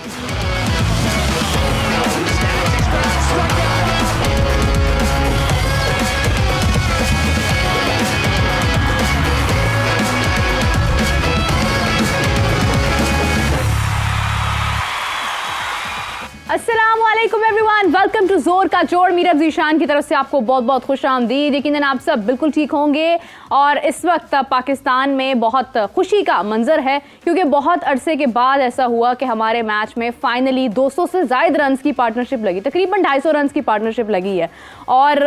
अस्सलामुअलैकुम everyone, welcome to जोर का जोड़। मीरा जीशान की तरफ से आपको बहुत बहुत खुशामदीद। यकीनन आप सब बिल्कुल ठीक होंगे और इस वक्त पाकिस्तान में बहुत खुशी का मंजर है क्योंकि बहुत अरसे के बाद ऐसा हुआ कि हमारे मैच में फाइनली 200 से ज़ायद रन्स की पार्टनरशिप लगी, तकरीबन 250 रन्स की पार्टनरशिप लगी है। और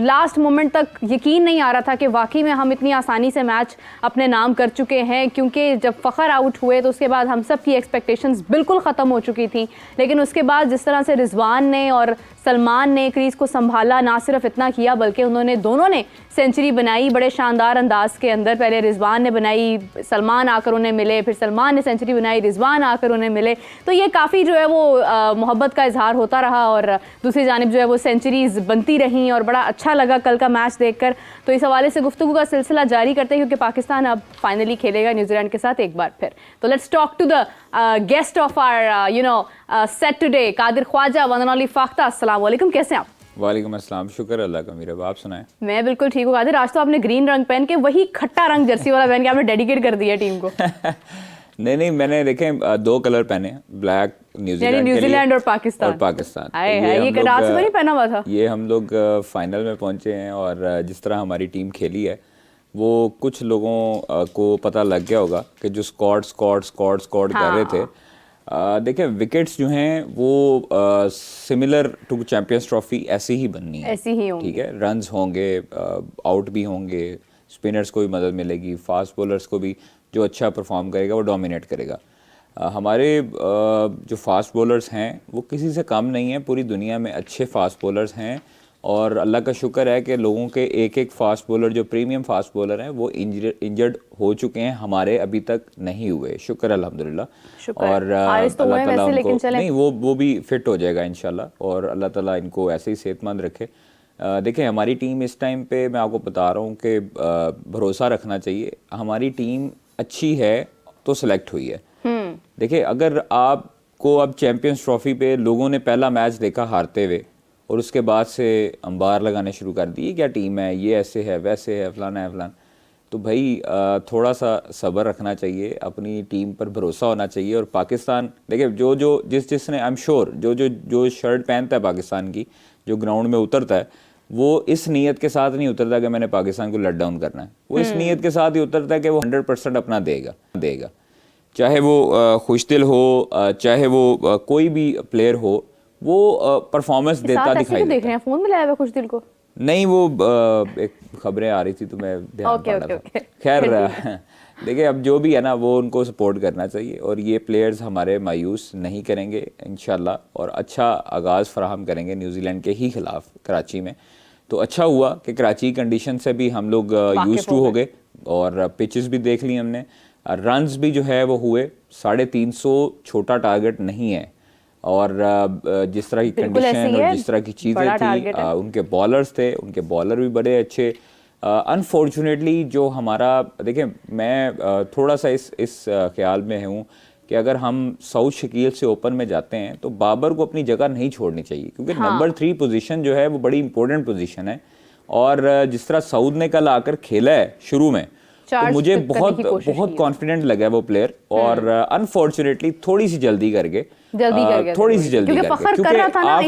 लास्ट मोमेंट तक यकीन नहीं आ रहा था कि वाकई में हम इतनी आसानी से मैच अपने नाम कर चुके हैं, क्योंकि जब फ़खर आउट हुए तो उसके बाद हम सब की एक्सपेक्टेशंस बिल्कुल ख़त्म हो चुकी थी। लेकिन उसके बाद जिस तरह से रिजवान ने और सलमान ने क्रीज़ को संभाला, ना सिर्फ इतना किया बल्कि उन्होंने दोनों ने सेंचुरी बनाई बड़े शानदार अंदाज के अंदर। पहले रिजवान ने बनाई, सलमान आकर उन्हें मिले, फिर सलमान ने सेंचुरी बनाई, रिजवान आकर उन्हें मिले। तो ये काफ़ी जो है वो मोहब्बत का इजहार होता रहा और दूसरी जानिब जो है वो सेंचुरीज़ बनती रहीं और बड़ा अच्छा लगा कल का मैच देखकर। तो इस हवाले से गुफ्तगू का सिलसिला जारी करते हैं क्योंकि पाकिस्तान अब फाइनली खेलेगा न्यूजीलैंड के साथ एक बार फिर। तो let's talk to the guest of our set today, Qadir Khwaja, one and only Fakhta. अस्सलाम वालेकुम, कैसे हैं आप? वालेकुम अस्सलाम, शुक्र अल्लाह का। मीरा आप सुनाएं। मैं बिल्कुल ठीक हूँ कादिर। आज तो आपने ग्रीन रंग पहन के, वही खट्टा रंग जर्सी वाला पहन के आपने डेडिकेट कर दिया टीम को। नहीं, मैंने देखें दो कलर पहने, ब्लैक न्यूजीलैंड और पाकिस्तान। ये रात से तो नहीं पहना हुआ था। ये हम लोग फाइनल में पहुंचे हैं और जिस तरह हमारी टीम खेली है वो कुछ लोगों को पता लग गया होगा कि जो स्क्वाड कर रहे थे। देखिए विकेट्स जो हैं वो सिमिलर टू चैंपियंस ट्रॉफी ऐसी ही बननी है, ऐसी ही होंगी। ठीक है, रन्स होंगे, आउट भी होंगे, स्पिनर्स को भी मदद मिलेगी, फास्ट बॉलर्स को भी जो अच्छा परफॉर्म करेगा वो डोमिनेट करेगा। हमारे जो फास्ट बॉलर्स हैं वो किसी से कम नहीं है, पूरी दुनिया में अच्छे फास्ट बॉलर्स हैं और अल्लाह का शुक्र है कि लोगों के एक एक फास्ट बॉलर जो प्रीमियम फास्ट बॉलर हैं वो इंजर्ड हो चुके हैं, हमारे अभी तक नहीं हुए, शुक्र अल्हम्दुलिल्लाह। और अल्लाह ताला उनको नहीं, वो भी फिट हो जाएगा इंशाल्लाह और अल्लाह ताला इनको ऐसे ही सेहतमंद रखे। देखें हमारी टीम इस टाइम पे मैं आपको बता रहा हूँ कि भरोसा रखना चाहिए, हमारी टीम अच्छी है तो सिलेक्ट हुई है। देखिए अगर आपको अब चैंपियंस ट्रॉफी पे लोगों ने पहला मैच देखा हारते हुए और उसके बाद से अंबार लगाने शुरू कर दिए, क्या टीम है, ये ऐसे है, वैसे है, फलाना है, फलाना, तो भाई थोड़ा सा सब्र रखना चाहिए, अपनी टीम पर भरोसा होना चाहिए। और पाकिस्तान देखिए जिसने आई एम श्योर जो शर्ट पहनता है पाकिस्तान की, जो ग्राउंड में उतरता है, वो इस नीयत के साथ नहीं उतरता कि मैंने पाकिस्तान को लट डाउन करना है, वो इस नीयत के साथ ही उतरता है कि वो 100% अपना देगा, चाहे वो खुशदिल हो, चाहे वो कोई भी प्लेयर हो, वो परफॉर्मेंस देता दिखाई देता है। देख रहे हैं फोन में लाया हुआ खुशदिल को? नहीं, वो एक खबरें आ रही थी तो मैं ध्यान पा रहा था। खैर देखिए अब जो भी है ना वो उनको सपोर्ट करना चाहिए और ये प्लेयर्स हमारे मायूस नहीं करेंगे इंशाल्लाह और अच्छा आगाज़ फराहम करेंगे न्यूजीलैंड के ही खिलाफ कराची में। तो अच्छा हुआ कि कराची कंडीशन से भी हम लोग यूज्ड टू हो गए और पिचेस भी देख ली हमने, रन्स भी जो है वो हुए, 350 छोटा टारगेट नहीं है और जिस तरह की कंडीशन और जिस तरह की चीज़ें थी, उनके बॉलर्स थे, उनके बॉलर भी बड़े अच्छे। अनफॉर्चुनेटली जो हमारा देखिए मैं थोड़ा सा इस ख्याल में हूँ कि अगर हम सऊद शकील से ओपन में जाते हैं तो बाबर को अपनी जगह नहीं छोड़नी चाहिए क्योंकि नंबर 3 पोजीशन जो है वो बड़ी इंपॉर्टेंट पोजीशन है और जिस तरह सऊद ने कल आकर खेला है शुरू में तो मुझे बहुत कॉन्फिडेंट लगा वो प्लेयर और अनफॉर्चुनेटली थोड़ी सी जल्दी करके क्योंकि आप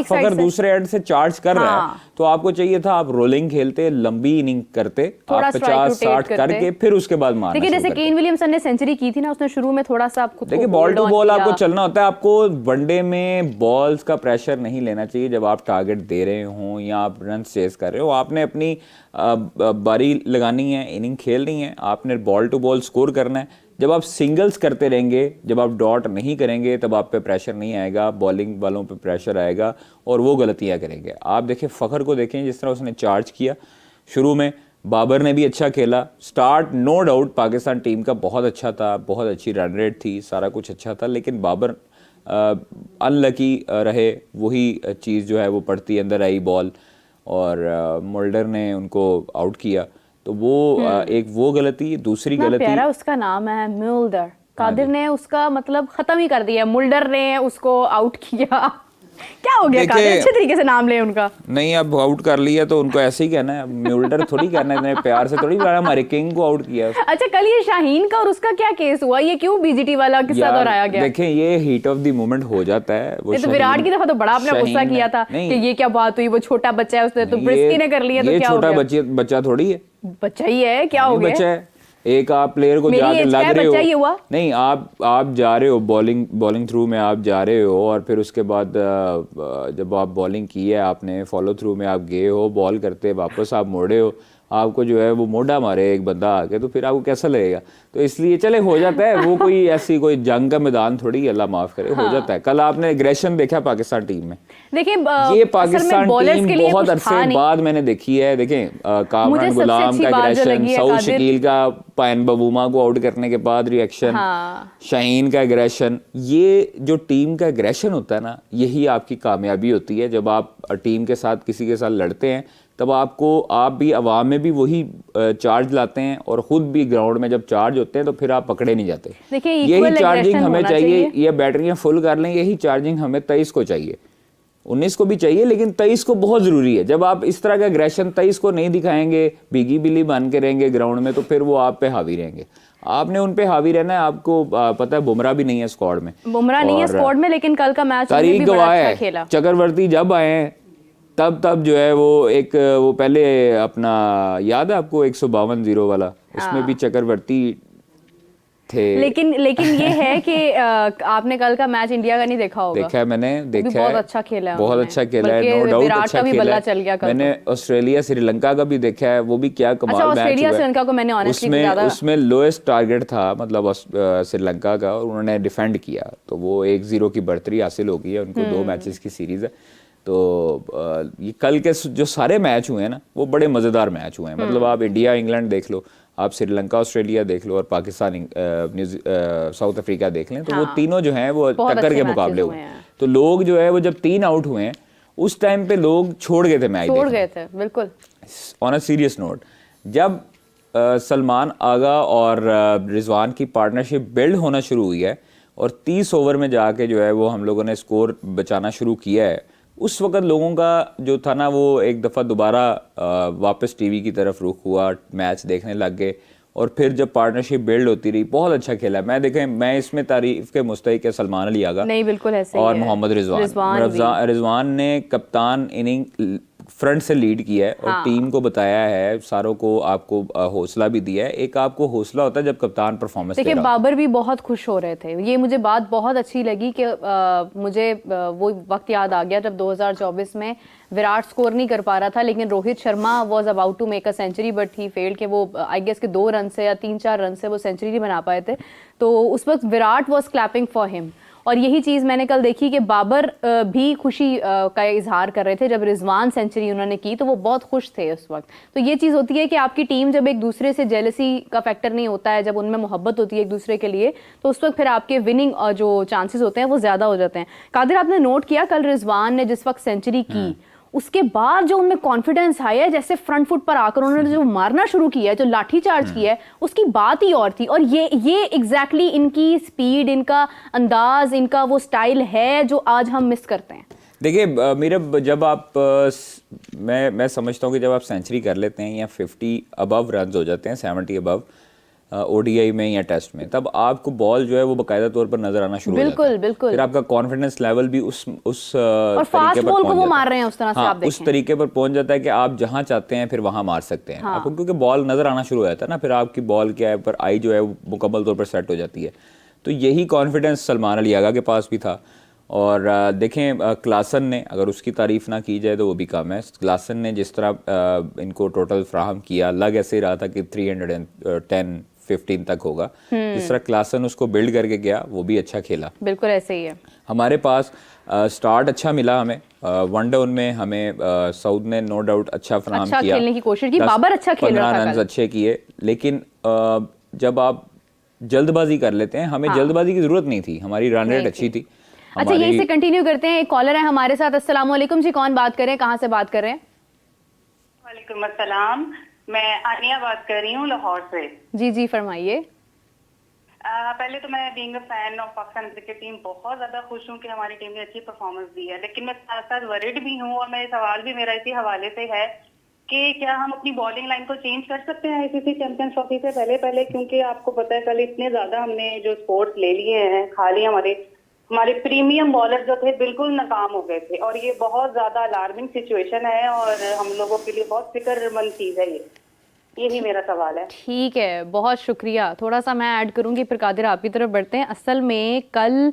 फखर दूसरे एंड से चार्ज कर रहे हैं तो आपको चाहिए था आप रोलिंग खेलते, लंबी इनिंग करते, आप 50-60 करके फिर उसके बाद मारना। देखिए जैसे केन विलियमसन ने सेंचुरी की थी ना, उसने शुरू में थोड़ा सा आपको देखिए बॉल टू बॉल आपको चलना होता है, आपको वनडे में बॉल्स का प्रेशर नहीं लेना चाहिए जब आप टारगेट दे रहे हो या आप रन चेस कर रहे हो। आपने अपनी बारी लगानी है, इनिंग खेलनी है, आपने बॉल टू बॉल स्कोर करना है। जब आप सिंगल्स करते रहेंगे, जब आप डॉट नहीं करेंगे तब आप पे प्रेशर नहीं आएगा, बॉलिंग वालों पे प्रेशर आएगा और वो गलतियां करेंगे। आप देखें फ़खर को देखें जिस तरह उसने चार्ज किया शुरू में, बाबर ने भी अच्छा खेला, start no doubt Pakistan team का बहुत अच्छा था, बहुत अच्छी रन रेट थी, सारा कुछ अच्छा था, लेकिन बाबर अनलकी रहे, वही चीज़ जो है वो पड़ती अंदर आई बॉल और मोल्डर ने उनको आउट किया। तो वो एक वो गलती, दूसरी गलती, प्यारा उसका नाम है म्यूल्डर, कादिर ने उसका मतलब खत्म ही कर दिया, मुल्डर ने उसको आउट किया। क्या हो गया कादिर, अच्छे तरीके से नाम ले उनका। नहीं, अब आउट कर लिया तो उनको ऐसे ही कहना है, म्यूल्डर थोड़ी कहना है, इतने प्यार से थोड़ी, हमारे किंग को आउट किया। अच्छा, कल ये शाहीन का और उसका क्या केस हुआ, ये क्यों बीजीटी वाला किस्सा दोहराया गया? देखें, ये हीट ऑफ द मोमेंट हो जाता है। वो तो विराट की दफा तो बड़ा आपने गुस्सा किया था कि ये क्या बात हुई, वो छोटा बच्चा है, उसने तो ब्रिस्की ने कर लिया, तो क्या हो गया? ये छोटा बच्चा थोड़ी है, बच्चा ही है, क्या हो गया? बच्चा है। एक आप प्लेयर को जाके लग रहे हो, नहीं आप जा रहे हो बॉलिंग थ्रू में आप जा रहे हो, और फिर उसके बाद जब आप बॉलिंग की है आपने, फॉलो थ्रू में आप गए हो, बॉल करते वापस आप मोड़े हो, आपको जो है वो मोड़ा मारे एक बंदा आके, तो फिर आपको कैसा लगेगा? तो इसलिए चले हो जाता है, वो कोई ऐसी कोई जंग का मैदान थोड़ी, अल्लाह माफ करे, हो जाता है। कल आपने एग्रेशन देखा पाकिस्तान टीम में, देखिए ये पाकिस्तान टीम बहुत अरसे बाद मैंने देखी है। देखें, कामरान गुलाम का एग्रेशन, सऊद शकील का पायन बबूमा को आउट करने के बाद रिएक्शन, शाहीन का एग्रेशन, ये जो टीम का एग्रेशन होता है ना, यही आपकी कामयाबी होती है। जब आप टीम के साथ किसी के साथ लड़ते हैं, तब आप भी अवाम में भी वही चार्ज लाते हैं, और खुद भी ग्राउंड में जब चार्ज होते हैं तो फिर आप पकड़े नहीं जाते। यही चार्जिंग हमें चाहिए, ये बैटरियां फुल कर लें, यही चार्जिंग हमें 23 को चाहिए, 19 को भी चाहिए, लेकिन 23 को बहुत जरूरी है। जब आप इस तरह का एग्रेशन 23 को नहीं दिखाएंगे, भीगी बिल्ली बन के रहेंगे ग्राउंड में, तो फिर वो आप पे हावी रहेंगे। आपने उन पे हावी रहना है। आपको पता है बुमराह भी नहीं है स्क्वाड में, बुमराह नहीं है स्क्वाड में, लेकिन कल का मैच तारीख गवाह है, चक्रवर्ती जब आए तब जो है वो पहले अपना याद है आपको 152 वाला, उसमें भी चक्रवर्ती थे। लेकिन ये है कि आपने कल का मैच इंडिया का नहीं देखा होगा। देखा है मैंने, देखा है, बहुत अच्छा खेला है, बहुत अच्छा खेला है, नो डाउट अच्छा खेला है। मैंने ऑस्ट्रेलिया श्रीलंका का भी देखा है, वो भी क्या कमाल मैच हुआ। ऑस्ट्रेलिया श्रीलंका को मैंने ऑनेस्टली उसमें लोएस्ट टारगेट था, मतलब श्रीलंका का, और उन्होंने डिफेंड किया, तो वो 1-0 की बढ़तरी हासिल हो गई है उनको, 2 मैचेस की सीरीज है। तो ये कल के जो सारे मैच हुए हैं ना, वो बड़े मज़ेदार मैच हुए हैं। मतलब आप इंडिया इंग्लैंड देख लो, आप श्रीलंका ऑस्ट्रेलिया देख लो, और पाकिस्तान साउथ अफ्रीका देख लें, तो वो तीनों जो हैं वो टक्कर के मुकाबले हुए हैं। तो लोग जो है वो जब 3 आउट हुए हैं, उस टाइम पे लोग छोड़ गए थे मैच, छोड़ गए थे बिल्कुल। ऑन अ सीरियस नोट, जब सलमान आगा और रिजवान की पार्टनरशिप बिल्ड होना शुरू हुई है, और 30 ओवर में जाके जो है वो हम लोगों ने स्कोर बचाना शुरू किया है, उस वक्त लोगों का जो था ना, वो एक दफ़ा दोबारा वापस टीवी की तरफ रुख हुआ, मैच देखने लग गए, और फिर जब पार्टनरशिप बिल्ड होती रही, बहुत अच्छा खेला। मैं इसमें तारीफ के मुस्तहिक है सलमान अली आगा, नहीं बिल्कुल ऐसे और मोहम्मद रिजवान ने कप्तान इनिंग फ्रंट से लीड किया है, और टीम को बताया है, सारों को आपको हौसला भी दिया है। एक आपको हौसला होता है जब कप्तान परफॉर्मेंस दे रहा है। बाबर भी बहुत खुश हो रहे थे, ये मुझे बात बहुत अच्छी लगी कि मुझे वो वक्त याद आ गया जब 2024 में विराट स्कोर नहीं कर पा रहा था, लेकिन Rohit Sharma was about to make a century but he failed, के वो आई गेस के 2 रन से या 3-4 रन से वो सेंचुरी नहीं बना पाए थे। तो उस वक्त Virat was clapping for him, और यही चीज़ मैंने कल देखी कि बाबर भी खुशी का इजहार कर रहे थे जब रिजवान सेंचुरी उन्होंने की, तो वो बहुत खुश थे उस वक्त। तो ये चीज़ होती है कि आपकी टीम जब एक दूसरे से जेलसी का फैक्टर नहीं होता है, जब उनमें मोहब्बत होती है एक दूसरे के लिए, तो उस वक्त फिर आपके विनिंग जो चांसेस होते हैं वो ज़्यादा हो जाते हैं। कादिर, आपने नोट किया कल रिजवान ने जिस वक्त सेंचुरी की, उसके बाद जो उनमें कॉन्फिडेंस आया है, जैसे फ्रंट फुट पर आकर उन्होंने जो मारना शुरू किया है, जो लाठी चार्ज किया है, उसकी बात ही और थी। और ये एग्जैक्टली इनकी स्पीड, इनका अंदाज, इनका वो स्टाइल है जो आज हम मिस करते हैं। देखिए मेरा जब आप मैं समझता हूँ कि जब आप सेंचुरी कर लेते हैं या 50 अबव रन हो जाते हैं, 70 अबव ओडीआई में या टेस्ट में, तब आपको बॉल जो है वो बाकायदा तौर पर नजर आना शुरू हो जाता है। बिल्कुल। फिर आपका कॉन्फिडेंस लेवल भी उस और फास्ट बॉल को वो मार रहे हैं उस तरह से, आप देखें उस तरीके पर पहुंच जाता है कि आप जहां चाहते हैं फिर वहां मार सकते हैं। आपको क्योंकि बॉल नजर आना शुरू हो जाता है ना, फिर आपकी बॉल क्या है पर आई जो है वो मुकम्मल तौर पर सेट हो जाती है। तो यही कॉन्फिडेंस सलमान अली आगा के पास भी था। और देखें क्लासन ने, अगर उसकी तारीफ ना की जाए तो वो भी कम है। क्लासन ने जिस तरह इनको टोटल फ्राहम किया, लग ऐसे ही रहा था कि 310-15 तक होगा। जिस तरह क्लासन उसको बिल्ड करके गया, वो भी अच्छा खेला। बिल्कुल ऐसे ही है। हमारे पास स्टार्ट अच्छा मिला हमें वनडाउन में, हमें साउथ ने नो डाउट अच्छा फ्राहम किया, खेलने की कोशिश की, बाबर अच्छा खेल रहा था, 15 रन अच्छे किए। लेकिन जब आप जल्दबाजी कर लेते हैं, हमें जल्दबाजी की जरूरत नहीं थी, हमारी रन रेट अच्छी थी। अच्छा, यहीं से कंटिन्यू करते हैं। एक कॉलर है हमारे साथ। अस्सलाम वालेकुम जी, कौन बात कर रहे हैं, कहाँ से बात कर रहे हैं? वालेकुम अस्सलाम, मैं आनिया बात कर रही हूँ लाहौर से। जी जी फरमाइए। पहले तो मैं being a fan of Pakistan cricket team बहुत ज्यादा खुश हूँ कि हमारी टीम ने अच्छी परफॉर्मेंस दी है, लेकिन मैं साथ साथ वरिड भी हूँ और मेरे सवाल भी मेरा इसी हवाले से है कि क्या हम अपनी बॉलिंग लाइन को चेंज कर सकते हैं आईसीसी चैंपियंस ट्रॉफी से पहले पहले, क्योंकि आपको पता है कल इतने ज्यादा हमने जो स्पोर्ट्स ले लिए हैं, खाली हमारे हमारे प्रीमियम बॉलर जो थे बिल्कुल नाकाम हो गए थे और ये बहुत ज्यादा अलार्मिंग सिचुएशन है और हम लोगों के लिए बहुत फिक्रमंद चीज है ये। यही मेरा सवाल है। ठीक है, बहुत शुक्रिया। थोड़ा सा मैं ऐड करूंगी, फिर कादिर आपकी तरफ बढ़ते हैं। असल में कल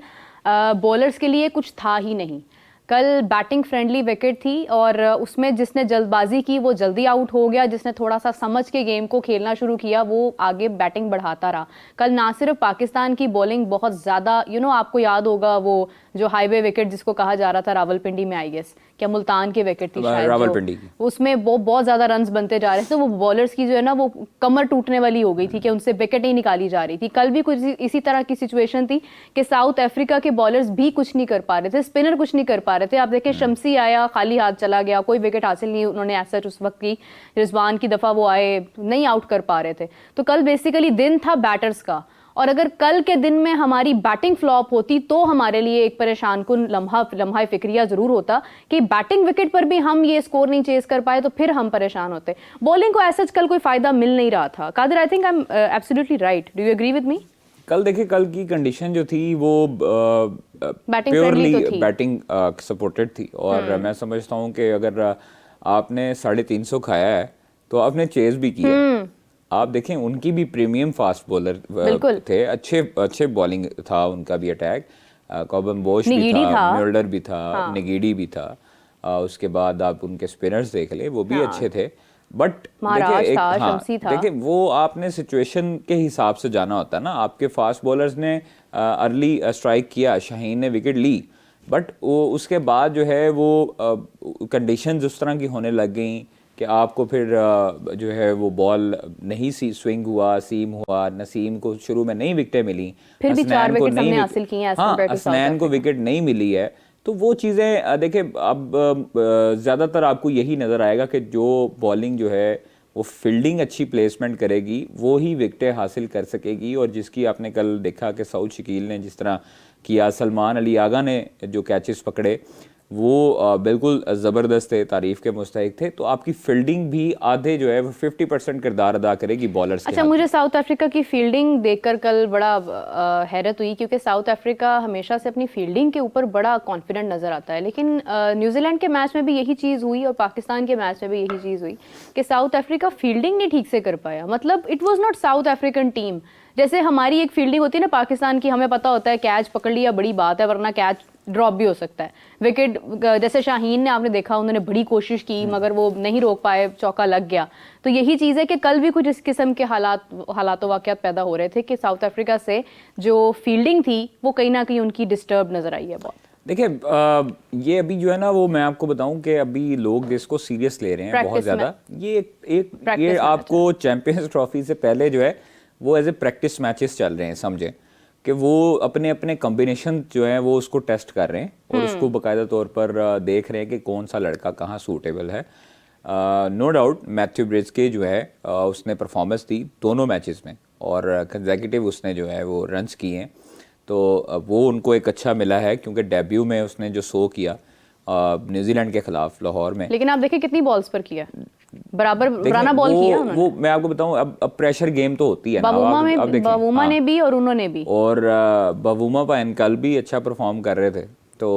बॉलर्स के लिए कुछ था ही नहीं। कल बैटिंग फ्रेंडली विकेट थी और उसमें जिसने जल्दबाजी की वो जल्दी आउट हो गया, जिसने थोड़ा सा समझ के गेम को खेलना शुरू किया वो आगे बैटिंग बढ़ाता रहा। कल ना सिर्फ पाकिस्तान की बॉलिंग बहुत ज़्यादा, आपको याद होगा वो जो हाईवे विकेट जिसको कहा जा रहा था रावलपिंडी में, आई गेस क्या मुल्तान की विकेट थी शायद, रावलपिंडी की, उसमें वो बहुत ज़्यादा रन्स बनते जा रहे थे। तो वो बॉलर्स की जो है ना वो कमर टूटने वाली हो गई थी कि उनसे विकेट नहीं निकाली जा रही थी। कल भी कुछ इसी तरह की सिचुएशन थी कि साउथ अफ्रीका के बॉलर्स भी कुछ नहीं कर पा रहे थे, स्पिनर कुछ नहीं कर पा रहे थे। आप देखें शम्सी आया, खाली हाथ चला गया, कोई विकेट हासिल नहीं उन्होंने ऐसा उस वक्त की। रिजवान की दफ़ा वो आए, नहीं आउट कर पा रहे थे। तो कल बेसिकली दिन था बैटर्स का, और अगर कल के दिन में हमारी बैटिंग फ्लॉप होती तो हमारे लिए एक परेशान कुन लम्हा फिक्रिया जरूर होता कि बैटिंग विकेट पर भी हम ये स्कोर नहीं चेस कर पाए तो फिर हम परेशान होते। बॉलिंग को ऐसा कल कोई फायदा मिल नहीं रहा था। Kadir, I think I am absolutely right, do you agree with me? कल देखिए, कल की कंडीशन जो थी वो बैटिंग प्योरली तो थी, बैटिंग सपोर्टेड थी और मैं समझता हूँ कि अगर आपने 350 खाया है तो आपने चेस भी किया। आप देखें उनकी भी प्रीमियम फास्ट बॉलर थे, अच्छे बॉलिंग था उनका भी अटैक। कॉबन बोश भी था, म्यूल्डर भी था, निगीडी भी था। उसके बाद आप उनके स्पिनर्स देख ले, वो भी अच्छे थे। बट देखिए वो आपने सिचुएशन के हिसाब से जाना होता है ना। आपके फास्ट बॉलर्स ने अर्ली स्ट्राइक किया, शाहीन ने विकेट ली, बट वो उसके बाद जो है वो कंडीशंस उस तरह की होने लग गई कि आपको फिर जो है वो बॉल नहीं स्विंग हुआ, सीम हुआ। नसीम को शुरू में नहीं विकेटें मिली, फिर भी 4 विकेट हमने हासिल की हैं। हसनैन को विकेट नहीं मिली है। तो वो चीज़ें देखिए अब ज़्यादातर आपको यही नज़र आएगा कि जो बॉलिंग जो है वो फील्डिंग अच्छी प्लेसमेंट करेगी वो ही विकेटें हासिल कर सकेगी। और जिसकी आपने कल देखा कि सऊद शकील ने जिस तरह किया, सलमान अली आगा ने जो कैचेस पकड़े वो बिल्कुल ज़बरदस्त थे, तारीफ़ के मुस्तहिक थे। तो आपकी फील्डिंग भी आधे जो है वो 50% किरदार अदा करेगी बॉलर्स। अच्छा, मुझे साउथ अफ्रीका की फील्डिंग देखकर कल बड़ा हैरत हुई, क्योंकि साउथ अफ्रीका हमेशा से अपनी फील्डिंग के ऊपर बड़ा कॉन्फिडेंट नज़र आता है। लेकिन न्यूजीलैंड के मैच में भी यही चीज़ हुई और पाकिस्तान के मैच में भी यही चीज़ हुई कि साउथ अफ्रीका फील्डिंग नहीं ठीक से कर पाया। मतलब it was not south African team. जैसे हमारी एक फील्डिंग होती है ना पाकिस्तान की, हमें पता होता है कैच पकड़ लिया बड़ी बात है, वरना कैच ड्रॉप भी हो सकता है। विकेट जैसे शाहीन ने आपने देखा, उन्होंने बड़ी कोशिश की मगर वो नहीं रोक पाए, चौका लग गया। तो यही चीज़ है कि कल भी कुछ इस किस्म के हालात वाक़यात पैदा हो रहे थे कि साउथ अफ्रीका से जो फील्डिंग थी वो कहीं ना कहीं उनकी डिस्टर्ब नज़र आई है बहुत। देखिए ये अभी जो है ना वो मैं आपको बताऊं कि अभी लोग इसको सीरियस ले रहे हैं बहुत ज़्यादा। ये आपको चैंपियंस ट्रॉफी से पहले जो है वो एज ए प्रैक्टिस मैचेस चल रहे हैं, समझें कि वो अपने अपने कॉम्बिनेशन जो है वो उसको टेस्ट कर रहे हैं और उसको बाकायदा तौर पर देख रहे हैं कि कौन सा लड़का कहाँ सूटेबल है। नो डाउट मैथ्यू ब्रिस्के जो है उसने परफॉर्मेंस दी दोनों मैचेस में और कंसेक्यूटिव उसने जो है वो रन्स किए हैं, तो वो उनको एक अच्छा मिला है क्योंकि डेब्यू में उसने जो शो किया न्यूजीलैंड के खिलाफ लाहौर में। लेकिन आप देखिए कितनी बॉल्स पर किया, बराबर पुराना बॉल किया उन्होंने। वो मैं आपको बताऊं, अब प्रेशर गेम तो होती है ना। बावूमा ने भी और उन्होंने भी, और बावूमा पाइन कल भी अच्छा परफॉर्म कर रहे थे। तो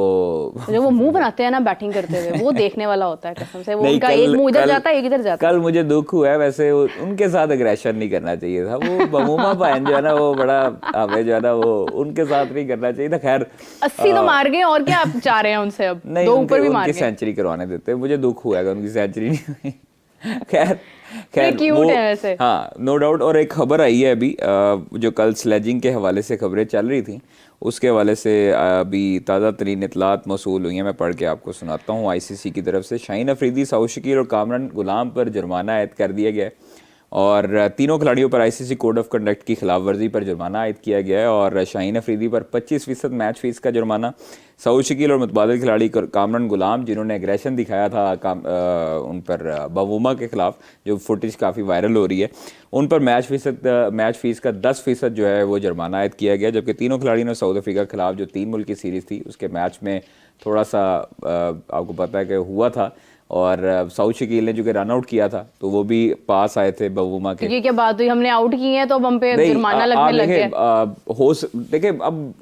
जो वो मुंह बनाते हैं ना बैटिंग करते हुए, वो देखने वाला होता है कसम से। वो उनका एक मुंह इधर जाता है एक इधर जाता है। कल मुझे दुख हुआ है, वैसे उनके साथ अग्रेशन नहीं करना चाहिए था। वो बावूमा पाइन जो है ना वो बड़ा हमें जो है ना वो उनके साथ नहीं करना चाहिए था। खैर 80 तो मार गए, और क्या आप चाह रहे हैं उनसे? अब नहीं, दो ऊपर भी मार गए। सेंचुरी करवाने देते, मुझे दुख हुआ है उनकी सेंचुरी नहीं हुई। खैर क्यूट है वैसे। हाँ, नो डाउट। और एक खबर आई है अभी जो कल स्लेजिंग के हवाले से खबरें चल रही थी, उसके हवाले से अभी ताज़ा तरीन इतलात मौसूल हुई हैं। मैं पढ़ के आपको सुनाता हूँ। आईसीसी की तरफ से शाहीन अफरीदी, सऊद शकील और कामरान गुलाम पर जुर्माना आयद कर दिया गया है। और तीनों खिलाड़ियों पर आईसीसी कोड ऑफ कंडक्ट की खिलाफ वर्जी पर जुर्माना आयद किया गया है और शाहीन अफरीदी पर 25% मैच फीस का जुर्माना, सऊद शकील और मुतबादिल खिलाड़ी कामरान गुलाम जिन्होंने एग्रेशन दिखाया था उन पर बवूमा के खिलाफ, जो फुटेज काफ़ी वायरल हो रही है, उन पर मैच फीस का 10% जो है वो जुर्माना आयद किया गया। जबकि तीनों खिलाड़ियों ने साउथ अफ्रीका के खिलाफ जो 3 मुल्क की सीरीज़ थी उसके मैच में थोड़ा सा आपको पता है कि हुआ था और सऊद शकील ने जो कि रन आउट किया था तो वो भी पास आए थे बवूमा के। ये क्या बात हुई, हमने आउट किए हैं तो अब हम पे जुर्माना लगने लग गया। देखिए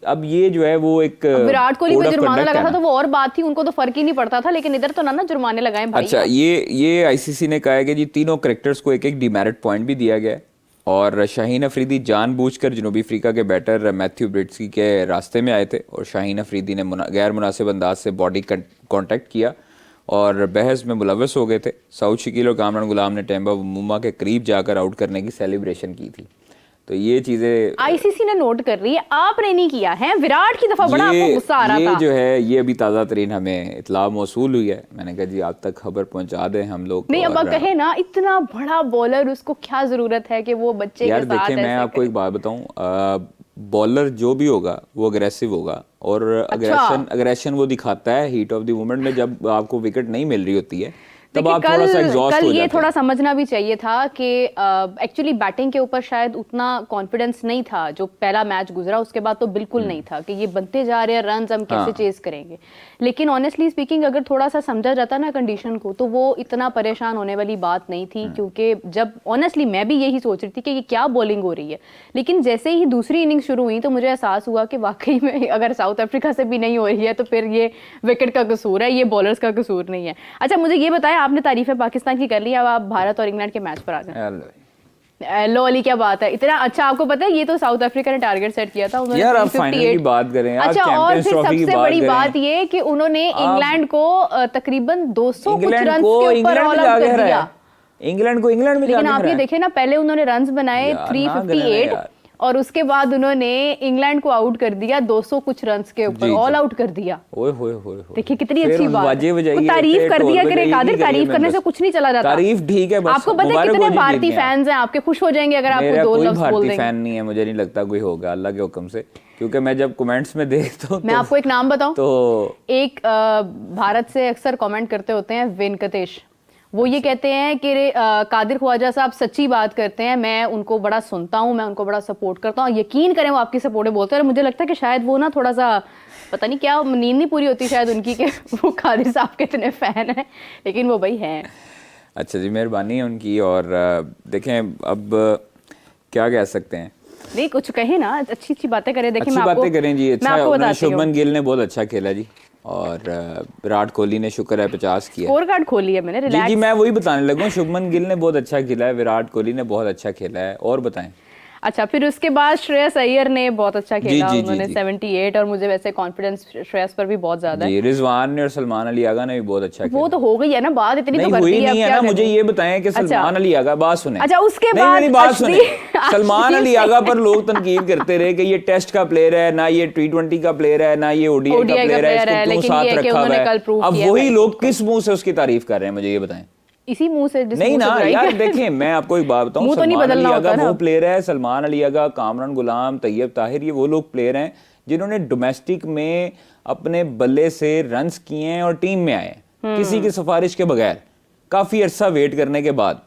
अब ये जो है वो एक विराट कोहली पे जुर्माना लगा था तो वो और बात थी, उनको तो फर्क ही नहीं पड़ता था, लेकिन इधर तो ना जुर्माने लगाए भाई। अच्छा, ये आईसीसी ने कहा है कि जी तीनों क्रिकेटर्स को एक डिमेरिट पॉइंट भी दिया गया है और शाहीन अफरीदी जानबूझकर जनूबी अफ्रीका के बैटर मैथ्यू ब्रिट्सकी के रास्ते में आए थे और शाहीन अफरीदी ने गैर मुनासिब अंदाज से बॉडी कॉन्टैक्ट किया और बहस में मुलव्वस हो गए थे। सऊद शकील और कामरान गुलाम ने टेम्बा बवूमा के करीब जाकर आउट करने की सेलिब्रेशन की थी। तो ये चीजें आईसीसी ने नोट कर रही है, आपने नहीं किया है। विराट की दफा बड़ा आपको गुस्सा आ रहा था। ये जो है ये अभी ताज़ा तरीन हमें इत्तला मौसूल हुई है, मैंने कहा जी आप तक खबर पहुंचा दें हम लोग। नहीं, अब कहे ना इतना बड़ा बॉलर, उसको क्या जरूरत है कि वो बच्चे के साथ देखिए मैं आपको एक बात बताऊं, बॉलर जो भी होगा वो अग्रेसिव होगा और अग्रेशन वो दिखाता है हीट ऑफ द मोमेंट में, जब आपको विकेट नहीं मिल रही होती है तब आप थोड़ा सा एग्जॉस्ट हो जाते हैं। ये थोड़ा समझना भी चाहिए था कि एक्चुअली बैटिंग के ऊपर शायद उतना कॉन्फिडेंस नहीं था। जो पहला मैच गुजरा उसके बाद तो बिल्कुल नहीं था कि ये बनते जा रहे हैं रन्स, हम कैसे चेस करेंगे। लेकिन ऑनेस्टली स्पीकिंग अगर थोड़ा सा समझा जाता ना कंडीशन को तो वो इतना परेशान होने वाली बात नहीं थी, क्योंकि जब ऑनेस्टली मैं भी यही सोच रही थी कि ये क्या बॉलिंग हो रही है। लेकिन जैसे ही दूसरी इनिंग शुरू हुई तो मुझे एहसास हुआ कि वाकई में अगर साउथ अफ्रीका से भी नहीं हो रही है तो फिर ये विकेट का कसूर है, ये बॉलर्स का कसूर नहीं है। अच्छा मुझे ये बताया, आपने तारीफें पाकिस्तान की कर ली, अब आप भारत और इंग्लैंड के मैच पर आ जाएं। लो अली, क्या बात है, इतना अच्छा। आपको पता है ये तो साउथ अफ्रीका ने टारगेट सेट किया था उन्होंने, यार आप फाइनल की बात करें। अच्छा, और फिर सबसे बड़ी बात ये कि उन्होंने इंग्लैंड को तकरीबन 200 कुछ रन के ऊपर ऑल आउट कर दिया। इंग्लैंड को इंग्लैंड में, लेकिन आप ये देखें ना, पहले उन्होंने रन्स बनाए 358 और उसके बाद उन्होंने इंग्लैंड को आउट कर दिया 200 कुछ रन्स के ऊपर, ऑल आउट कर दिया। ओए होए होए, देखिए कितनी अच्छी बात है। तारीफ कर दिया करे कादिर, तारीफ करने से कुछ नहीं चला जाता। तारीफ ठीक है, बस आपको पता है कितने भारतीय फैंस हैं आपके, खुश हो जाएंगे अगर आपको 2 लफ्ज बोल देंगे। फैन नहीं है, मुझे नहीं लगता कोई होगा अल्लाह के हुक्म से, क्योंकि मैं जब कमेंट्स में देखता हूं, मैं आपको एक नाम बताऊं तो एक भारत से अक्सर कमेंट करते होते हैं वेंकटेश, वो ये कहते हैं कि कादिर ख्वाजा साहब सच्ची बात करते हैं, मैं उनको बड़ा सुनता हूं, मैं उनको बड़ा सपोर्ट करता हूं, यकीन करें वो आपकी सपोर्ट बोलते हैं। और मुझे लगता है कि शायद वो ना थोड़ा सा पता नहीं क्या नींद नहीं पूरी होती शायद उनकी कि वो कादिर साहब के इतने फैन हैं, लेकिन वो भाई हैं। अच्छा जी, मेहरबानी है उनकी। और देखें अब क्या कह सकते हैं, नहीं कुछ कहे ना, अच्छी अच्छी बातें करें। देखिए अच्छी बातें करें जी। अच्छा, शुभमन गिल ने बहुत अच्छा खेला जी और विराट कोहली ने शुक्र है 50 किया। स्कोर कार्ड खोली है मैंने, रिलैक्स। जी मैं वही बताने लगा, शुभमन गिल ने बहुत अच्छा खेला है, विराट कोहली ने बहुत अच्छा खेला है। और बताएं। अच्छा, फिर उसके बाद श्रेयस अय्यर ने बहुत अच्छा खेला, उन्होंने 78 और मुझे वैसे कॉन्फिडेंस श्रेयस पर भी बहुत ज्यादा है। रिजवान ने और सलमान अली आगा ने भी बहुत अच्छा खेला। वो तो हो गई है ना बात, इतनी तो हुई नहीं है ना। मुझे ये बताएं कि सलमान अली आगा, बात सुने। अच्छा, उसके बाद बात सुने, सलमान अली आगा पर लोग तनकीद करते रहे कि ये टेस्ट का प्लेयर है ना, ये T20 का प्लेयर है ना, ये ODI का प्लेयर है, इसको साथ रखा हुआ है। अब वही लोग किस मुंह से उसकी तारीफ कर रहे हैं, मुझे ये बताएं। इसी मुंह से नहीं ना यार, देखें मैं आपको एक बात बताऊं, सलमान अली आगा वो प्लेयर है, सलमान अली आगा, कामरान गुलाम, तैयब ताहिर, ये वो लोग प्लेयर हैं जिन्होंने डोमेस्टिक में अपने बल्ले से रन्स किए हैं और टीम में आए हैं किसी की सिफारिश के बगैर, काफी अरसा वेट करने के बाद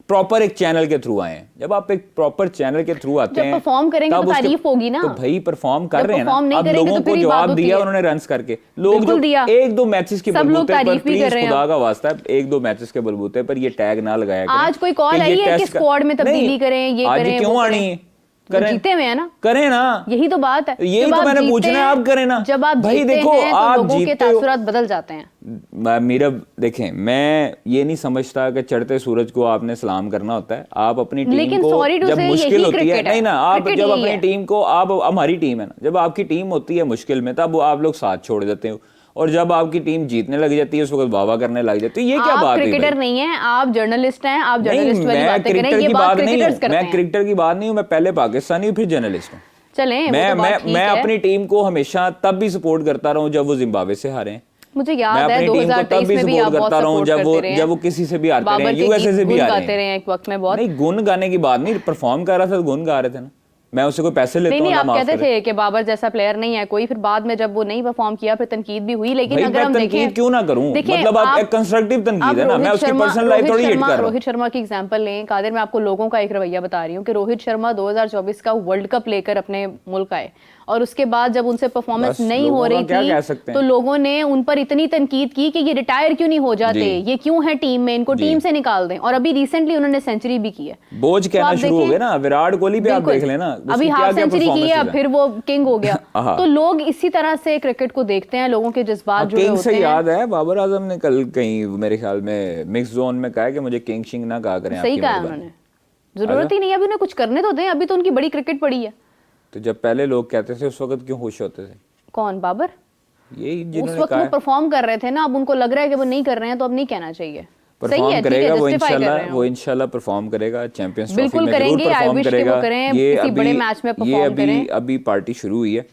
प्रॉपर एक चैनल के थ्रू आए हैं। जब आप एक प्रॉपर चैनल के थ्रू आते हैं, परफॉर्म करेंगे तो तारीफ होगी ना। तो भाई परफॉर्म कर रहे हैं ना, अब लोगों को जवाब दिया उन्होंने रन्स करके। लोग जो 1-2 मैचेस के बलबूते पर, प्लीज खुदा का वास्ता है, 1-2 मैचेस के बलबूते पर ये टैग ना लगाया करें। आज कोई कॉल आई है कि स्क्वाड में तब्दीली करें, ये करें, आज क्यों आनी है? जीते हुए है ना, करें ना, यही तो बात है। यही तो मैंने पूछना है, आप करें ना। जब आप भाई देखो, आप लोगों के तासुरात बदल जाते हैं। मेरा देखें, मैं ये नहीं समझता कि चढ़ते सूरज को आपने सलाम करना होता है। आप अपनी टीम को जब मुश्किल होती है, नहीं ना, आप जब अपनी टीम को, आप हमारी टीम है ना, जब आपकी टीम होती है मुश्किल में तब आप लोग साथ छोड़ देते हो, और जब आपकी टीम जीतने लग जाती है उस वक्त वाह करने लग जाती है। ये क्या बात है? क्रिकेटर नहीं है आप, जर्नलिस्ट हैं। आप जर्नलिस्ट वाली बातें करें, ये बात क्रिकेटर्स करते हैं। मैं क्रिकेटर की बात नहीं हूं, मैं पहले पाकिस्तानी हूं, फिर जर्नलिस्ट हूं। चलें, मैं अपनी टीम को हमेशा तब भी सपोर्ट करता रहूं जब वो जिम्बाब्वे से हारे हैं, मुझे मैं याद है अपनी टीम को तब 2023 भी में भी आप सपोर्ट बहुत करता रहा हूँ सपोर्ट करते रहे जब वो किसी से भी आते बाबर रहे, के यूएसए से गीत भी गुन आ रहे गाते रहे हैं। हैं एक वक्त में बहुत। नहीं, गुन गाने की बात नहीं, परफॉर्म कर रहा था तो गुन गा रहे थे ना, मैं उससे कोई पैसे लेता नहीं हूँ नहीं, ना, आप माफ कहते करे। थे कि बाबर जैसा प्लेयर नहीं है कोई, फिर बाद में जब वो नहीं परफॉर्म किया फिर तनकीद भी हुई, लेकिन भाई अगर मैं हम देखें, तनकीद क्यों ना करूं, देखिए, मतलब आप एक कंस्ट्रक्टिव तनकीद है ना, मैं उसकी पर्सनल लाइफ थोड़ी हिट कर रहा हूं। रोहित शर्मा की एग्जांपल लें कादिर, मैं आपको लोगों का एक रवैया बता रही हूँ कि रोहित शर्मा 2024 का वर्ल्ड कप लेकर अपने मुल्क आए और उसके बाद जब उनसे परफॉर्मेंस बस नहीं हो लोगों रही का क्या कह थी सकते तो हैं। लोगों ने उन पर इतनी तनकीद की कि ये रिटायर क्यों नहीं हो जाते, जी। ये क्यों है टीम में, इनको जी। टीम से निकाल दें। और अभी रिसेंटली उन्होंने सेंचुरी भी की है। बोझ तो कहना आप शुरू हो देखें, गए ना, विराट कोहली पे आप बिल्कुल, देख लेना, अभी उसकी हाफ क्या-क्या सेंचुरी की है, performances हैं। फिर वो किंग हो गया। हाँ। तो लोग इसी तरह से क्रिकेट को देखते हैं, लोगों के जज्बात जुड़े किंग होते से हैं। याद है, बाबर आजम ने कल कहीं मेरे ख्याल में मिक्स जोन में कहा है कि मुझे किंग शिंग ना कहा करें, सही आपकी कहा है मेहरबानी। उन्होंने, जरूरत ही नहीं है, अभी उन्हें कुछ करने तो दें, अभी तो उनकी बड़ी क्रिकेट पड़ी है। तो जब पहले लोग कहते थे उस वक्त क्यों खुश होते थे? कौन, बाबर? यही उस जिन्होंने वक्त कहा वो है। परफॉर्म कर रहे थे ना, अब उनको लग रहा है कि वो नहीं कर रहे हैं, तो अब नहीं कहना चाहिए। सही परफॉर्म है, ठीक है, करेगा वो जस्टिफाई कर रहे इंशाल्लाह, हैं वो इंशाल्लाह परफॉर्म करेगा, चैंपियंस ट्रॉफी बिल्कुल में जरूर करेंगे। आई परफॉर्म विश कि करेगा। वो करें, ये किसी बड़े मैच में परफॉर्म करें। अभी पार्टी शुरू हुई है,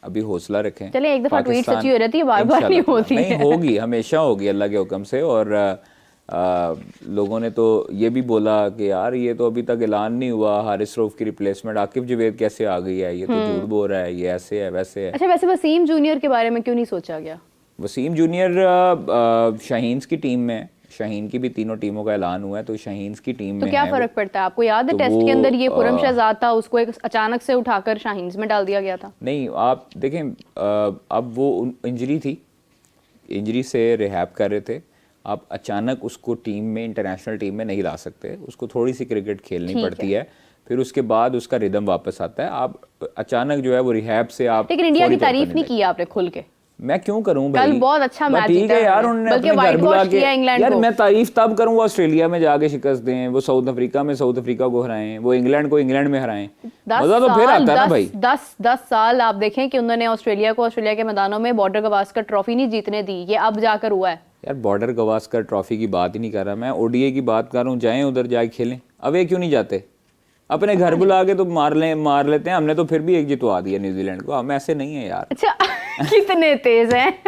अभी हौसला रखें। चलिए, एक दफा ट्वीट पाकिस्तान सच्ची हो जाती है, बार बार नहीं इंशाल्लाह होती नहीं है। होगी, हमेशा होगी अल्लाह के हुक्म से। और लोगों ने तो ये भी बोला कि यार ये तो अभी तक ऐलान नहीं हुआ, हारिस रऊफ की रिप्लेसमेंट आकिब जवेद कैसे आ गई है, ये तो झूठ बोल रहा है, ये ऐसे है वैसे है। अच्छा, वैसे वसीम जूनियर के बारे में क्यों नहीं सोचा गया? वसीम जूनियर शाहीन्स की टीम में, शाहीन की भी तीनों टीमों का ऐलान हुआ है, तो शाहीन्स की टीम तो में क्या है वो। फर्क पड़ता है? आपको याद है तो टेस्ट वो, के अंदर ये खुरम शहजाद था, उसको एक अचानक से उठाकर शाहीन्स में डाल दिया गया था। नहीं, आप देखें, अब वो इंजरी थी, इंजरी से रिहैब कर रहे थे, आप अचानक उसको टीम में, इंटरनेशनल टीम में नहीं ला सकते, उसको थोड़ी सी क्रिकेट खेलनी पड़ती है, फिर उसके बाद उसका रिदम वापस आता है। आप अचानक जो है वो रिहैब से आप, लेकिन इंडिया की फौरी तौर पर तारीफ नहीं की आपने खुल के। मैं क्यों करूं भाई? कल बहुत अच्छा मैच ठीक जीता है यार, उन्होंने, उन्होंने बल्कि अपने घर white बुला wash के, किया इंग्लैंड यार को। मैं तारीफ तब करूं ऑस्ट्रेलिया में जाके शिकस्त दें, वो साउथ अफ्रीका में साउथ अफ्रीका को हराएं, वो इंग्लैंड को इंग्लैंड में हराएं, मजा तो फिर आता है ना भाई। 10 साल आप देखें कि उन्होंने ऑस्ट्रेलिया को ऑस्ट्रेलिया के मैदानों में बॉर्डर गवास्कर ट्रॉफी नहीं जीतने दी, ये अब जाकर हुआ है। यार बॉर्डर गवास्कर ट्रॉफी की बात ही नहीं कर रहा मैं, ओडीआई की बात कर रहा हूँ। जाएं उधर, जाके खेलें, अवे क्यों नहीं जाते? अपने घर बुला के तो मार लेते हैं। हमने तो फिर भी एक जितवा दिया न्यूजीलैंड को, हम ऐसे नहीं है यार। अच्छा कितने तेज हैं।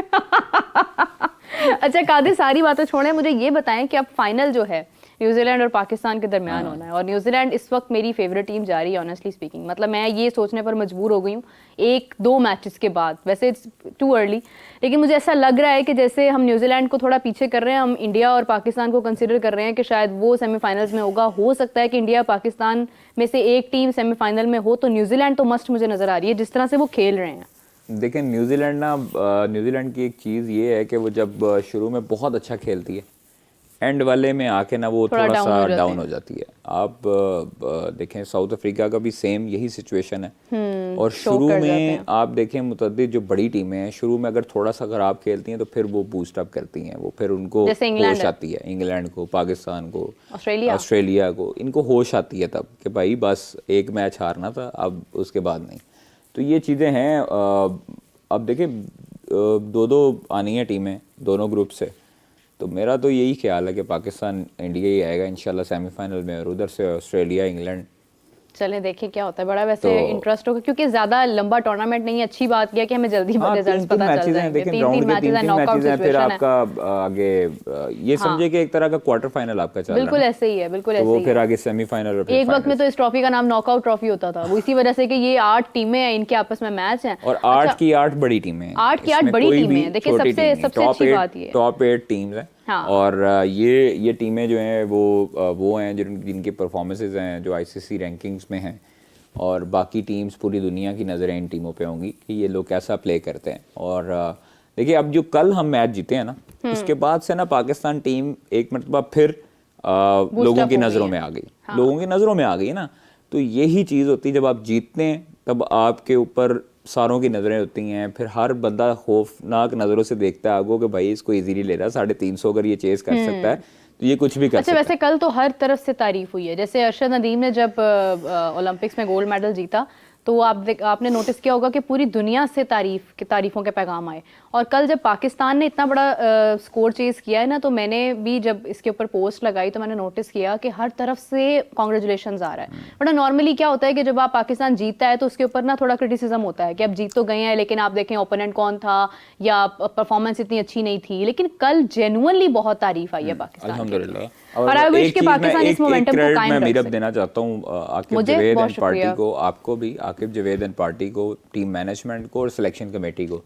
अच्छा कादिर, सारी बातें छोड़ें, मुझे ये बताएं कि अब फाइनल जो है न्यूजीलैंड और पाकिस्तान के दरमियान होना है, और न्यूजीलैंड इस वक्त मेरी फेवरेट टीम जा रही है ऑनेस्टली स्पीकिंग। मतलब मैं ये सोचने पर मजबूर हो गई हूँ 1-2 मैचेस के बाद, वैसे इट्स टू अर्ली, लेकिन मुझे ऐसा लग रहा है कि जैसे हम न्यूजीलैंड को थोड़ा पीछे कर रहे हैं, हम इंडिया और पाकिस्तान को कंसिडर कर रहे हैं कि शायद वो सेमीफाइनल्स में होगा। हो सकता है कि इंडिया पाकिस्तान में से एक टीम सेमीफाइनल में हो, तो न्यूजीलैंड तो मस्ट मुझे नजर आ रही है जिस तरह से वो खेल रहे हैं। देखें न्यूजीलैंड की एक चीज़ ये है कि वो जब शुरू में बहुत अच्छा खेलती है, एंड वाले में आके ना वो थोड़ा सा डाउन हो जाती है। आप देखें साउथ अफ्रीका का भी सेम यही सिचुएशन है। और शुरू में आप देखें मुतअद्दिद जो बड़ी टीमें हैं, शुरू में अगर थोड़ा सा खराब खेलती हैं तो फिर वो बूस्ट अप करती हैं, वो फिर उनको होश आती है, इंग्लैंड को, पाकिस्तान को, ऑस्ट्रेलिया को, इनको होश आती है तब कि भाई बस एक मैच हारना था, अब उसके बाद नहीं। तो ये चीज़ें हैं। अब देखें 2-2 आनी है टीमें दोनों ग्रुप से, तो मेरा तो यही ख्याल है कि पाकिस्तान इंडिया ही आएगा इंशाल्लाह सेमीफाइनल में, और उधर से ऑस्ट्रेलिया इंग्लैंड। चलें देखें क्या होता है, बड़ा वैसे इंटरेस्ट होगा क्योंकि ज्यादा लंबा टूर्नामेंट नहीं है। अच्छी बात यह कि हमें जल्दी रिजल्ट्स पता चल जाएंगे। 3 मैचेस हैं, नॉकआउट सिचुएशन है। फिर आपका आगे ये समझे कि एक तरह का क्वार्टर फाइनल आपका चल रहा है। बिल्कुल ऐसे ही है, बिल्कुल ऐसे ही। वो फिर आगे सेमीफाइनल और एक वक्त में तो इस ट्रॉफी का नाम नॉकआउट ट्रॉफी होता था, वो इसी वजह से कि ये 8 टीमें हैं, इनके आपस में मैच हैं, और 8 की 8 बड़ी टीमें हैं। 8 की 8 बड़ी टीमें हैं। देखिए सबसे अच्छी बात ये टॉप 8 टीम्स हैं। हाँ। और ये टीमें जो हैं वो हैं जिनकी परफॉर्मेंसेज हैं जो आईसीसी रैंकिंग्स में हैं, और बाकी टीम्स पूरी दुनिया की नज़रें इन टीमों पे होंगी कि ये लोग कैसा प्ले करते हैं। और देखिए अब जो कल हम मैच जीते हैं ना, इसके बाद से ना पाकिस्तान टीम एक मरतबा फिर लोगों की नज़रों में आ गई। हाँ। लोगों की नज़रों में आ गई ना, तो यही चीज़ होती है, जब आप जीतते हैं तब आपके ऊपर सारों की नज़रें होती हैं, फिर हर बंदा खौफनाक नज़रों से देखता है आगो कि भाई इसको इजीली ले रहा है, 350 अगर ये चेस कर सकता है तो ये कुछ भी कर सकता है। वैसे कल तो हर तरफ से तारीफ हुई है, जैसे अरशद नदीम ने जब ओलंपिक्स में गोल्ड मेडल जीता तो आपने नोटिस किया होगा कि पूरी दुनिया से तारीफों के पैगाम आए। और कल जब पाकिस्तान ने इतना बड़ा स्कोर चेज किया है ना, तो मैंने भी जब इसके ऊपर पोस्ट लगाई तो मैंने नोटिस किया कि हर तरफ से कॉन्ग्रेचुलेशंस आ रहा है। बट नॉर्मली क्या होता है कि जब आप पाकिस्तान जीतता है तो उसके ऊपर ना थोड़ा क्रिटिसिज्म होता है कि अब जीत तो गए हैं, लेकिन आप देखें ओपोनेंट कौन था या परफॉर्मेंस इतनी अच्छी नहीं थी। लेकिन कल जेन्युइनली बहुत तारीफ आई है पाकिस्तान की। अल्हम्दुलिल्लाह। और आई विश कि पाकिस्तान इस मोमेंटम को कायम मैं रख मीरअप सके। देना चाहता हूँ आकिब मुझे जवेद बहुत एंड पार्टी शुक्रिया। को, आपको भी, आकिब जवेद एंड पार्टी को, टीम मैनेजमेंट को और सिलेक्शन कमेटी को,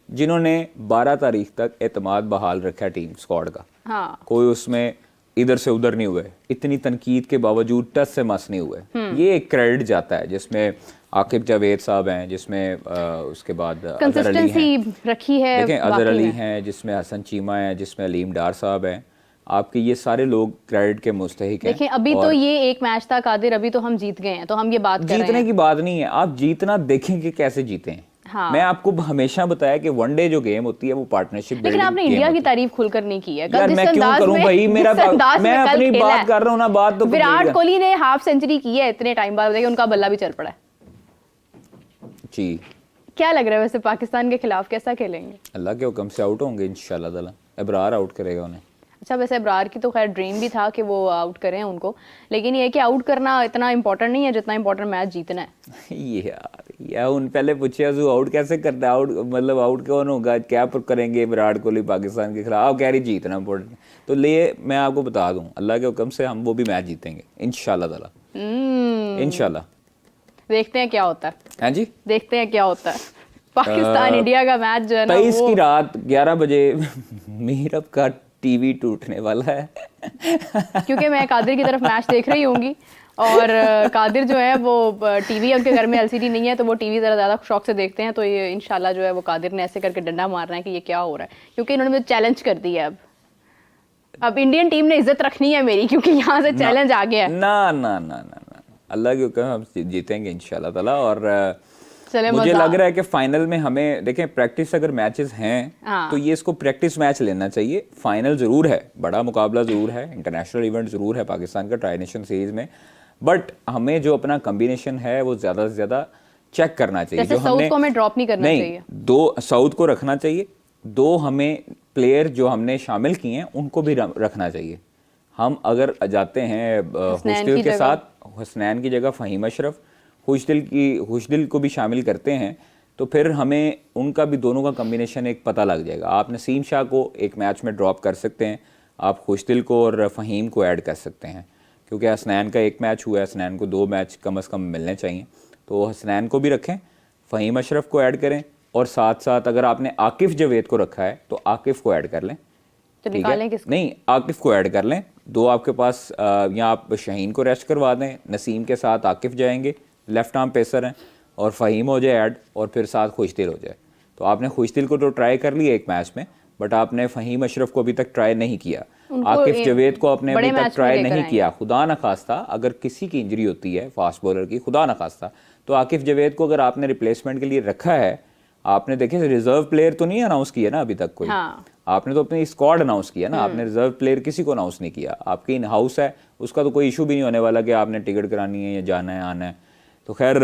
जिन्होंने 12 तारीख तक एतमाद बहाल रखा है टीम स्क्वाड का। हाँ, कोई उसमें इधर से उधर नहीं हुए, इतनी तनकीद के बावजूद टस से मस नहीं हुए। ये एक क्रेडिट जाता है, जिसमें आकिब जावेद साहब हैं, जिसमें उसके बाद अजहर अली हैं, कंसिस्टेंसी रखी है। देखें अजहर वाकई अली में। हैं, जिसमें हसन चीमा है, जिसमें अलीम डार साहब हैं। आपके ये सारे लोग क्रेडिट के मुस्तहिक हैं। देखें अभी तो ये एक मैच था कादिर, अभी तो हम जीत गए हैं, तो हम ये बात कर रहे जीतने हैं। की बात नहीं है, आप जीतना देखें कि कैसे जीते हैं। हाँ। मैं आपको हमेशा बताया कि वनडे जो गेम होती है वो पार्टनरशिप लेकिन आपने इंडिया की तारीफ खुलकर नहीं की है। यार जिस मैं क्यों अंदाज करूं में- भाई, मेरा जिस अंदाज मैं में कल अपनी खेला बात है। कर रहा हूं ना, बात तो विराट करिएगा। कोहली ने हाफ सेंचुरी की है इतने टाइम बाद, देखिए उनका बल्ला भी चल पड़ा है। जी, क्या लग रहा है वैसे पाकिस्तान के खिलाफ कैसा खेलेंगे? अल्लाह के हुक्म से आउट होंगे इंशाल्लाह ताला। अबरार आउट करेगा उन्हें। अच्छा, वैसे अबरार की तो खैर ड्रीम भी था कि वो आउट करें उनको, लेकिन ये कि आउट करना इतना इंपॉर्टेंट नहीं है जितना इंपॉर्टेंट मैच जीतना है। यार उन पहले पूछे आउट कैसे करता है, आउट मतलब आउट कौन होगा, क्या करेंगे विराट कोहली पाकिस्तान के खिलाफ, आप कह रही जीतना इंपॉर्टेंट। तो लिए मैं आपको बता दूं, अल्लाह के हुक्म से हम वो भी मैच जीतेंगे इंशाल्लाह ताला, इंशाल्लाह। देखते हैं क्या होता है। हाँ जी, देखते हैं क्या होता है। पाकिस्तान इंडिया का मैच जो है ना 23 वो की रात 11 बजे मीरअप का टीवी टूटने वाला है। क्योंकि मैं कादिर की तरफ मैच देख रही होंगी और कादिर जो है वो टीवी, उनके घर में एलसीडी नहीं है तो वो टीवी ज़रा ज़्यादा शौक से देखते हैं। तो ये इंशाल्लाह जो है वो कादिर ने ऐसे करके डंडा मारना है कि ये क्या हो रहा है, क्योंकि इन्होंने मुझे चैलेंज कर दिया है। अब इंडियन टीम ने इज्जत रखनी है मेरी, क्योंकि यहाँ से चैलेंज आ गया है। ना ना ना ना ना, अल्लाह के हुक्म हम जीतेंगे इंशाल्लाह ताला। और चले मुझे मजा। लग रहा है कि फाइनल में हमें, देखें प्रैक्टिस अगर मैचेस हैं हाँ। तो ये इसको प्रैक्टिस मैच लेना चाहिए। फाइनल जरूर है, बड़ा मुकाबला जरूर है, इंटरनेशनल इवेंट जरूर है पाकिस्तान का ट्राई नेशन सीरीज में, बट हमें जो अपना कॉम्बिनेशन है वो ज्यादा से ज्यादा चेक करना चाहिए। जैसे जो साउथ को हमें ड्रॉप नहीं करना चाहिए। दो साउथ को रखना चाहिए, दो हमें प्लेयर जो हमने शामिल किए हैं उनको भी रखना चाहिए। हम अगर जाते हैं खुशदिल के साथ, हसनैन की जगह फ़हीम अशरफ, खुशदिल को भी शामिल करते हैं, तो फिर हमें उनका भी, दोनों का कम्बिनेशन एक पता लग जाएगा। आप नसीम शाह को एक मैच में ड्रॉप कर सकते हैं, आप खुशदिल को और फ़हीम को ऐड कर सकते हैं, क्योंकि हसनैन का एक मैच हुआ है, हसनैन को 2 मैच कम से कम मिलने चाहिए। तो हसनैन को भी रखें, फ़हीम अशरफ को ऐड करें, और साथ साथ अगर आपने आकिफ जवेद को रखा है तो आकिफ को ऐड कर लें। तो ठीक है? निकालें किसको? नहीं, आकिफ को ऐड कर लें। 2 आपके पास, या आप शाहीन को रेस्ट करवा दें, नसीम के साथ आकिफ जाएंगे, लेफ्ट आर्म पेसर हैं, और फ़हीम हो जाए ऐड, और फिर साथ खुशदिल हो जाए। तो आपने खुशदिल को तो ट्राई कर लिया एक मैच में, बट आपने फ़हीम अशरफ को अभी तक ट्राई नहीं किया, आकिफ जवेद को आपने अभी तक ट्राई नहीं किया। खुदा न खास्ता अगर किसी की इंजरी होती है फास्ट बॉलर की, खुदा न खास्ता, तो आकिफ जवेद को अगर आपने रिप्लेसमेंट के लिए रखा है, आपने देखे रिजर्व प्लेयर तो नहीं अनाउंस किया ना अभी तक कोई। हाँ। आपने तो अपनी स्क्वाड अनाउंस किया ना, आपने रिजर्व प्लेयर किसी को अनाउंस नहीं किया। आपकी इन हाउस है, उसका तो कोई इशू भी नहीं होने वाला कि आपने टिकट करानी है या जाना है आना है। तो खैर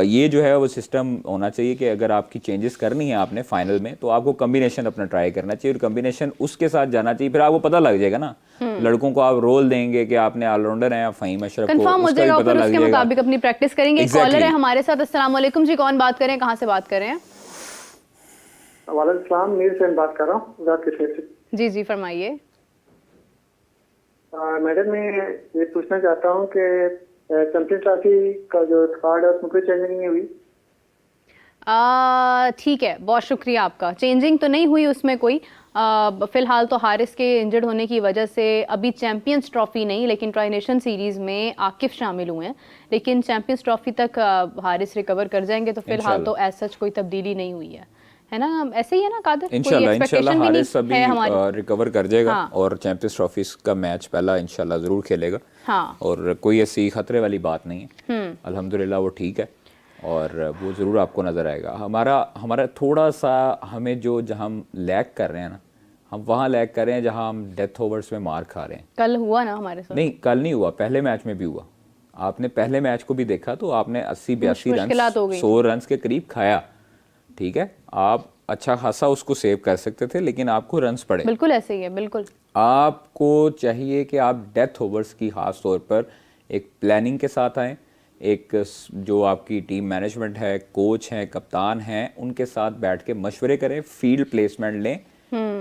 ये जो है वो सिस्टम होना चाहिए कि अगर आपकी चेंजेस करनी है आपने फाइनल में, तो आपको कम्बिनेशन अपना ट्राई करना चाहिए, और कम्बिनेशन उसके साथ जाना चाहिए। फिर आपको पता लग जाएगा ना, लड़कों को आप रोल देंगे कि आपने ऑलराउंडर हैं, फ़हीम अशरफ को, कंफर्म हो उसका भी जाएगा, पता फिर लग उसके जाएगा। मुताबिक अपनी प्रैक्टिस करेंगे। Exactly. कॉलर है हमारे साथ। अस्सलाम वालेकुम जी, कौन बात करें, कहाँ से बात कर रहे हैं? वालेकुम सलाम, मीर से बात कर रहा हूँ गुजरात के शहर से। जी जी फरमाइए। मैडम मैं ये पूछना चाहता हूँ कि चैंपियंस ट्रॉफी का जो स्क्वाड है उसमें कोई चेंजिंग नहीं हुई? ठीक है, बहुत शुक्रिया आपका। चेंजिंग तो नहीं हुई उसमें कोई। फिलहाल तो हारिस के इंजर्ड होने की वजह से अभी चैंपियंस ट्रॉफी नहीं, लेकिन ट्राई नेशन सीरीज में आकिफ शामिल हुए हैं, लेकिन चैंपियंस ट्रॉफी तक हारिस रिकवर कर जाएंगे। तो फिलहाल तो एज सच कोई तब्दीली नहीं हुई है ना? ऐसे ही है ना कादिर? इंशाल्लाह हारिस अभी है हमारी। रिकवर कर जाएगा। हाँ। और चैंपियंस ट्रॉफी का मैच पहला इंशाल्लाह जरूर खेलेगा। हाँ। और कोई ऐसी खतरे वाली बात नहीं है, अल्हम्दुलिल्लाह वो ठीक है, और वो ज़रूर आपको नज़र आएगा। हमारा थोड़ा सा, हमें जो जहाँ हम लैग कर रहे हैं ना, हम वहाँ लैग कर रहे हैं जहाँ हम डेथ ओवर्स में मार खा रहे हैं। कल हुआ ना हमारे साथ? नहीं, कल नहीं हुआ, पहले मैच में भी हुआ। आपने पहले मैच को भी देखा तो आपने 80-82 मुश्किलात हो रन गई। 100 रन के करीब खाया, ठीक है। आप अच्छा खासा उसको सेव कर सकते थे, लेकिन आपको रन्स पड़े। बिल्कुल ऐसे ही है, बिल्कुल। आपको चाहिए कि आप डेथ ओवर्स की खास तौर पर एक प्लानिंग के साथ आएँ, एक जो आपकी टीम मैनेजमेंट है, कोच हैं, कप्तान हैं, उनके साथ बैठ के मशवरे करें, फील्ड प्लेसमेंट लें,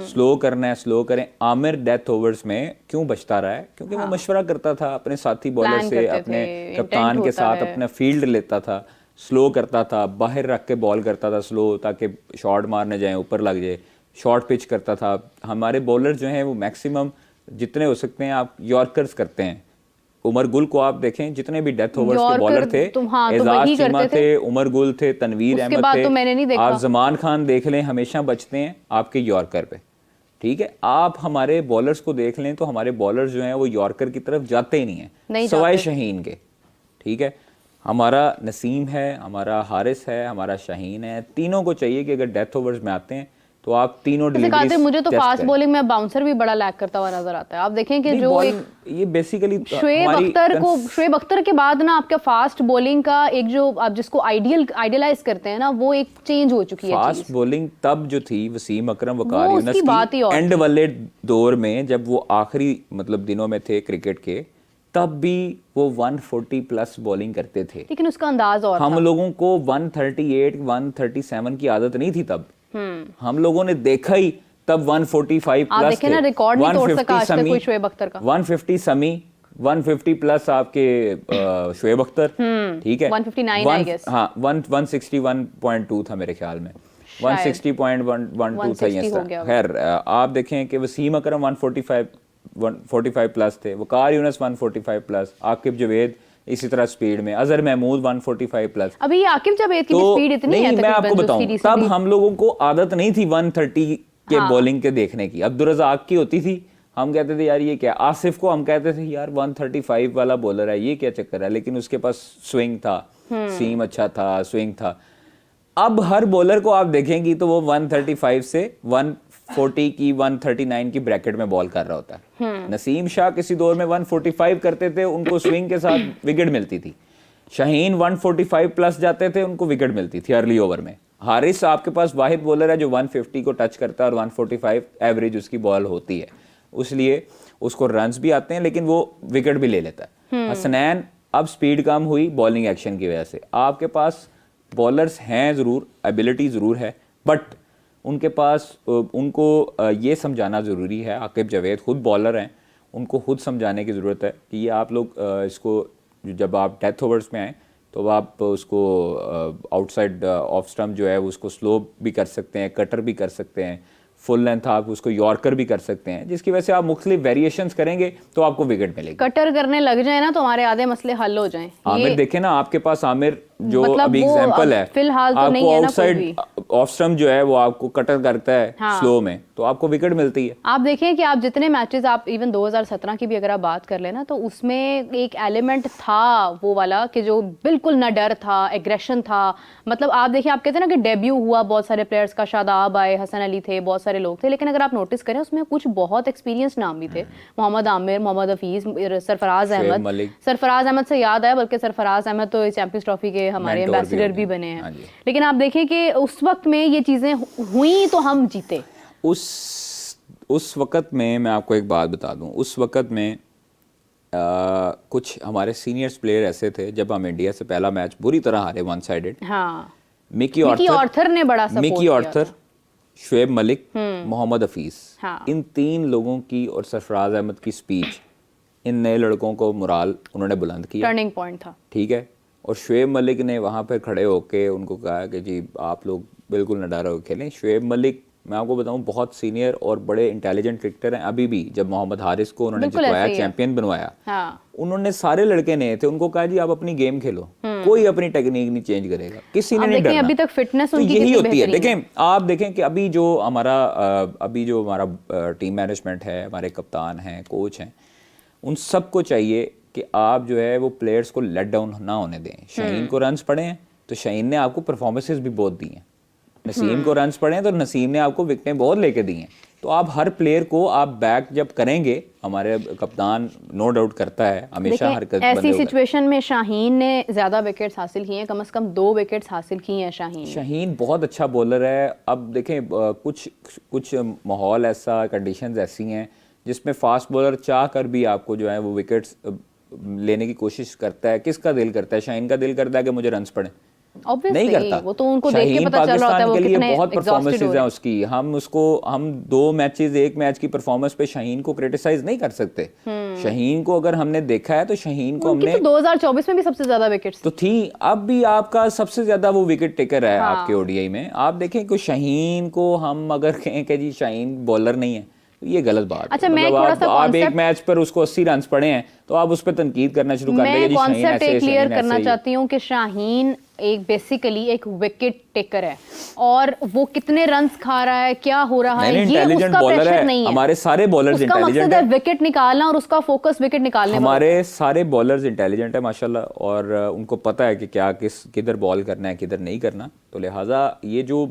स्लो करना है स्लो करें। आमिर डेथ ओवर्स में क्यों बचता रहा है? क्योंकि वो मशवरा करता था अपने साथी बॉलर प्लान से, करते अपने थे, कप्तान इंटेंट के होता साथ है। अपना फील्ड लेता था, स्लो करता था, बाहर रख के बॉल करता था स्लो, ताकि शॉट मारने जाए ऊपर लग जाए, शॉर्ट पिच करता था। हमारे बॉलर जो हैं वो मैक्सिमम जितने हो सकते हैं आप यॉर्कर्स करते हैं। उमर गुल को आप देखें, जितने भी डेथ ओवर्स के यॉर्कर बॉलर थे, तो हाँ, तो एजाज वही चीमा करते थे, उमर गुल थे, तनवीर उसके अहमद बाद थे। तो मैंने नहीं देखा। आप जमान खान देख लें, हमेशा बचते हैं आपके यॉर्कर पे, ठीक है। आप हमारे बॉलर्स को देख लें तो हमारे बॉलर्स जो हैं वो यॉर्कर की तरफ जाते ही नहीं नहीं हैं, सवाए जाते। शाहीन के, ठीक है। हमारा नसीम है, हमारा हारिस है, हमारा शाहीन है, तीनों को चाहिए कि अगर डेथ ओवर्स में आते हैं तो आप तीनों जैसे कहा डिलीवरीज मुझे तो टेस्ट फास्ट करें। बॉलिंग में बाउंसर भी बड़ा लैक करता हुआ नजर आता है। आप देखें कि नहीं, जो बॉल- एक ये बेसिकली शुएब अख्तर के बाद ना आपका फास्ट बॉलिंग का एक जो आप जिसको आइडियलाइज करते हैं ना, वो एक चेंज हो चुकी है फास्ट चीज। बॉलिंग तब जो थी वसीम अकरम वकार वो यूनुस उसकी बात ही और एंड थी। वाले दौर में, जब वो आखिरी मतलब दिनों में थे क्रिकेट के, तब भी वो 140 प्लस बॉलिंग करते थे। लेकिन उसका अंदाज और हम था। लोगों को 138 137 की आदत नहीं थी तब। हम लोगों ने देखा ही तब 145 आप प्लस देखें थे। ना, रिकॉर्ड नहीं तोड़ सका आज तक 150 कोई शुएब अख्तर का। 150 समी, 150 प्लस आपके शुएब अख्तर, ठीक है। 159 I guess। हाँ 161.2 था मेरे ख्याल में, 160.12 था ये 160 हो गया। खैर। आप देखें कि वसीम अकरम 145 प्लस थे, वकार यूनुस 145 प्लस, आकिब जवेद इसी तरह स्पीड में, अजहर महमूद 145 प्लस। अभी ये आकिब जवेद की भी तो स्पीड इतनी नहीं, है मैं आपको तकरीबन जो बताऊं, उसकी तब recently- हम लोगों को आदत नहीं थी 130 के हाँ। बॉलिंग के देखने की। अब्दुल रज़ाक की होती थी, हम कहते थे यार ये क्या। आसिफ को हम कहते थे यार 135 वाला बॉलर है, ये क्या चक्कर है, लेकिन उसके पास स्विंग था, सीम अच्छा था, स्विंग था। अब हर बॉलर को आप देखेंगी तो वो 135 से 140 की 139 की ब्रैकेट में बॉल कर रहा होता है। नसीम शाह किसी दौर में 145 करते थे, उनको स्विंग के साथ विकेट मिलती थी। शाहीन 145 प्लस जाते थे, उनको विकेट मिलती थी अर्ली ओवर में। हारिस आपके पास वाहिद बॉलर है जो 150 को टच करता है और 145 एवरेज उसकी बॉल होती है, इसलिए उसको रन्स भी आते हैं, लेकिन वो विकेट भी ले लेता है। हसनैन, अब स्पीड कम हुई बॉलिंग एक्शन की वजह से। आपके पास बॉलर्स हैं ज़रूर, एबिलिटी ज़रूर है, बट उनके पास उनको ये समझाना ज़रूरी है। आकिब जवेद खुद बॉलर हैं, उनको खुद समझाने की ज़रूरत है कि ये आप लोग इसको जब आप डेथ ओवर्स में आएँ तो आप उसको आउटसाइड ऑफ स्टम्प जो है उसको स्लो भी कर सकते हैं, कटर भी कर सकते हैं, फुल लेंथ आप उसको यॉर्कर भी कर सकते हैं, जिसकी वजह से आप मुख्तलिफ वेरिएशंस करेंगे तो आपको विकेट मिलेगी। कटर करने लग जाए ना तो हमारे आधे मसले हल हो जाएं। आमिर देखे ना, आपके पास आमिर जो मतलब अभी वो एग्जांपल अब है, फिलहाल तो आपको नहीं है ना कोई आउटसाइड भी। ऑफ स्टम्प जो है वो आपको कटर करता है हाँ। स्लो में, तो आपको विकेट मिलती है। आप देखें कि आप जितने मैचेस आप इवन 2017 की भी अगर आप बात कर लेना, तो उसमें एक एलिमेंट था वो वाला कि जो बिल्कुल ना डर था, एग्रेशन था। मतलब आप देखिए, आप कहते हैं ना कि डेब्यू हुआ बहुत सारे प्लेयर्स का, शादाब आए, हसन अली थे, बहुत सारे लोग थे, लेकिन अगर आप नोटिस करें उसमें कुछ बहुत एक्सपीरियंस नाम भी थे। मोहम्मद आमिर, मोहम्मद हफीज, सरफराज शुएब अहमद। मलिक। सरफराज अहमद से याद आया, बल्कि सरफराज अहमद तो चैंपियंस ट्रॉफी के हमारे मेंटोर भी एम्बेसडर होते भी हैं। बने हाँ हैं। जी। लेकिन आप देखें कि उस वक्त में ये चीजें हुई तो हम जीते। उस वक़्त में मैं आपको एक बात बता दूं, उस वक़्त में कुछ हमारे सीनियर्स प्लेयर ऐसे थे, जब हम इंडिया से पहला मैच बुरी तरह हारे वन साइडेड, हाँ, मिकी ऑर्थर ने बड़ा सपोर्ट मिकी किया ऑर्थर, था। शुएब मलिक, मोहम्मद हफीज, हाँ। इन तीन लोगों की और सरफराज अहमद की स्पीच, इन नए लड़कों को मोराल उन्होंने बुलंद किया, टर्निंग पॉइंट था। ठीक है। और शुएब मलिक ने वहाँ पर खड़े होके उनको कहा कि जी आप लोग बिल्कुल न डर होकर खेलें। शुएब मलिक, मैं आपको बताऊं, बहुत सीनियर और बड़े इंटेलिजेंट क्रिकेटर हैं अभी भी। जब मोहम्मद हारिस को उन्होंने बिल्कुल जितवाया, ऐसे ही है। चैंपियन बनवाया, हाँ, उन्होंने सारे लड़के नए थे, उनको कहा जी आप अपनी गेम खेलो, कोई अपनी टेक्निक नहीं चेंज करेगा, किसी ने अब नहीं देखें डरना। अभी तक फिटनेस तो उनकी यही कितनी होती है। बेहतरीन है। देखें, आप देखें कि अभी जो हमारा टीम मैनेजमेंट है, हमारे कप्तान हैं, कोच हैं, उन सबको चाहिए कि आप जो है वो प्लेयर्स को लेट डाउन ना होने दें। शाहीन को रन्स पड़े हैं तो शाहीन ने आपको परफॉर्मेंसेस भी बहुत दी हैं, नसीम को रन्स पड़े हैं तो नसीम ने आपको विकेटें बहुत लेके दी हैं, तो आप हर प्लेयर को आप बैक जब करेंगे, हमारे कप्तान नो डाउट करता है हमेशा देखिए, हरकत ऐसी बंदे को सिचुएशन में शाहीन ने ज्यादा विकेट्स हासिल किए हैं, कम से कम 2 विकेट्स हासिल किए हैं शाहीन ने। शाहीन बहुत अच्छा बॉलर है। अब देखें कुछ माहौल ऐसा, कंडीशंस ऐसी हैं जिसमें फास्ट बॉलर चाह कर भी आपको जो है वो विकेट्स लेने की कोशिश करता है। किसका दिल करता है? शाहीन का दिल करता है कि मुझे रन्स पड़े, नहीं करता। वो तो उनको देख के शाहीन पता चल रहा होता है पाकिस्तान वो के लिए कितने बहुत exhausted परफॉर्मेंसेज हो हैं रहे हैं। उसकी। हम 2 मैचेस, 1 मैच की परफॉर्मेंस पे शाहीन को क्रिटिसाइज नहीं कर सकते। शाहीन को अगर हमने देखा है तो शाहीन को उनकी हमने तो 2024 में भी सबसे ज्यादा विकेट्स तो थी, अब भी आपका सबसे ज्यादा वो विकेट टेकर है हाँ। आपके ओडीआई में। आप देखें कि शाहीन को हम अगर कहें कि जी शाहीन बॉलर नहीं है, तो ये गलत बात है। अच्छा, मैं थोड़ा सा आप एक concept- मैच पर उसको 80 रन पड़े हैं तो आप उस पर तनकीद करना शुरू कर देंगे मैं जी शाहीन कॉन्सेप्ट ऐसे, एक क्लियर शाहीन करना ऐसे ही। चाहती हूँ कि शाहीन एक बेसिकली एक विकेट टेकर है, और वो कितने रन्स खा रहा है, क्या हो रहा है, ये इंटेलिजेंट उसका बॉलर प्रेशर है। नहीं है। हमारे सारे बॉलर्स उसका इंटेलिजेंट मकसद है है। विकेट निकालना, और उसका फोकस विकेट निकालने पर हमारे सारे बॉलर्स इंटेलिजेंट है माशाल्लाह, और उनको पता है कि क्या किधर बॉल करना है, किधर नहीं करना। तो लिहाजा ये जो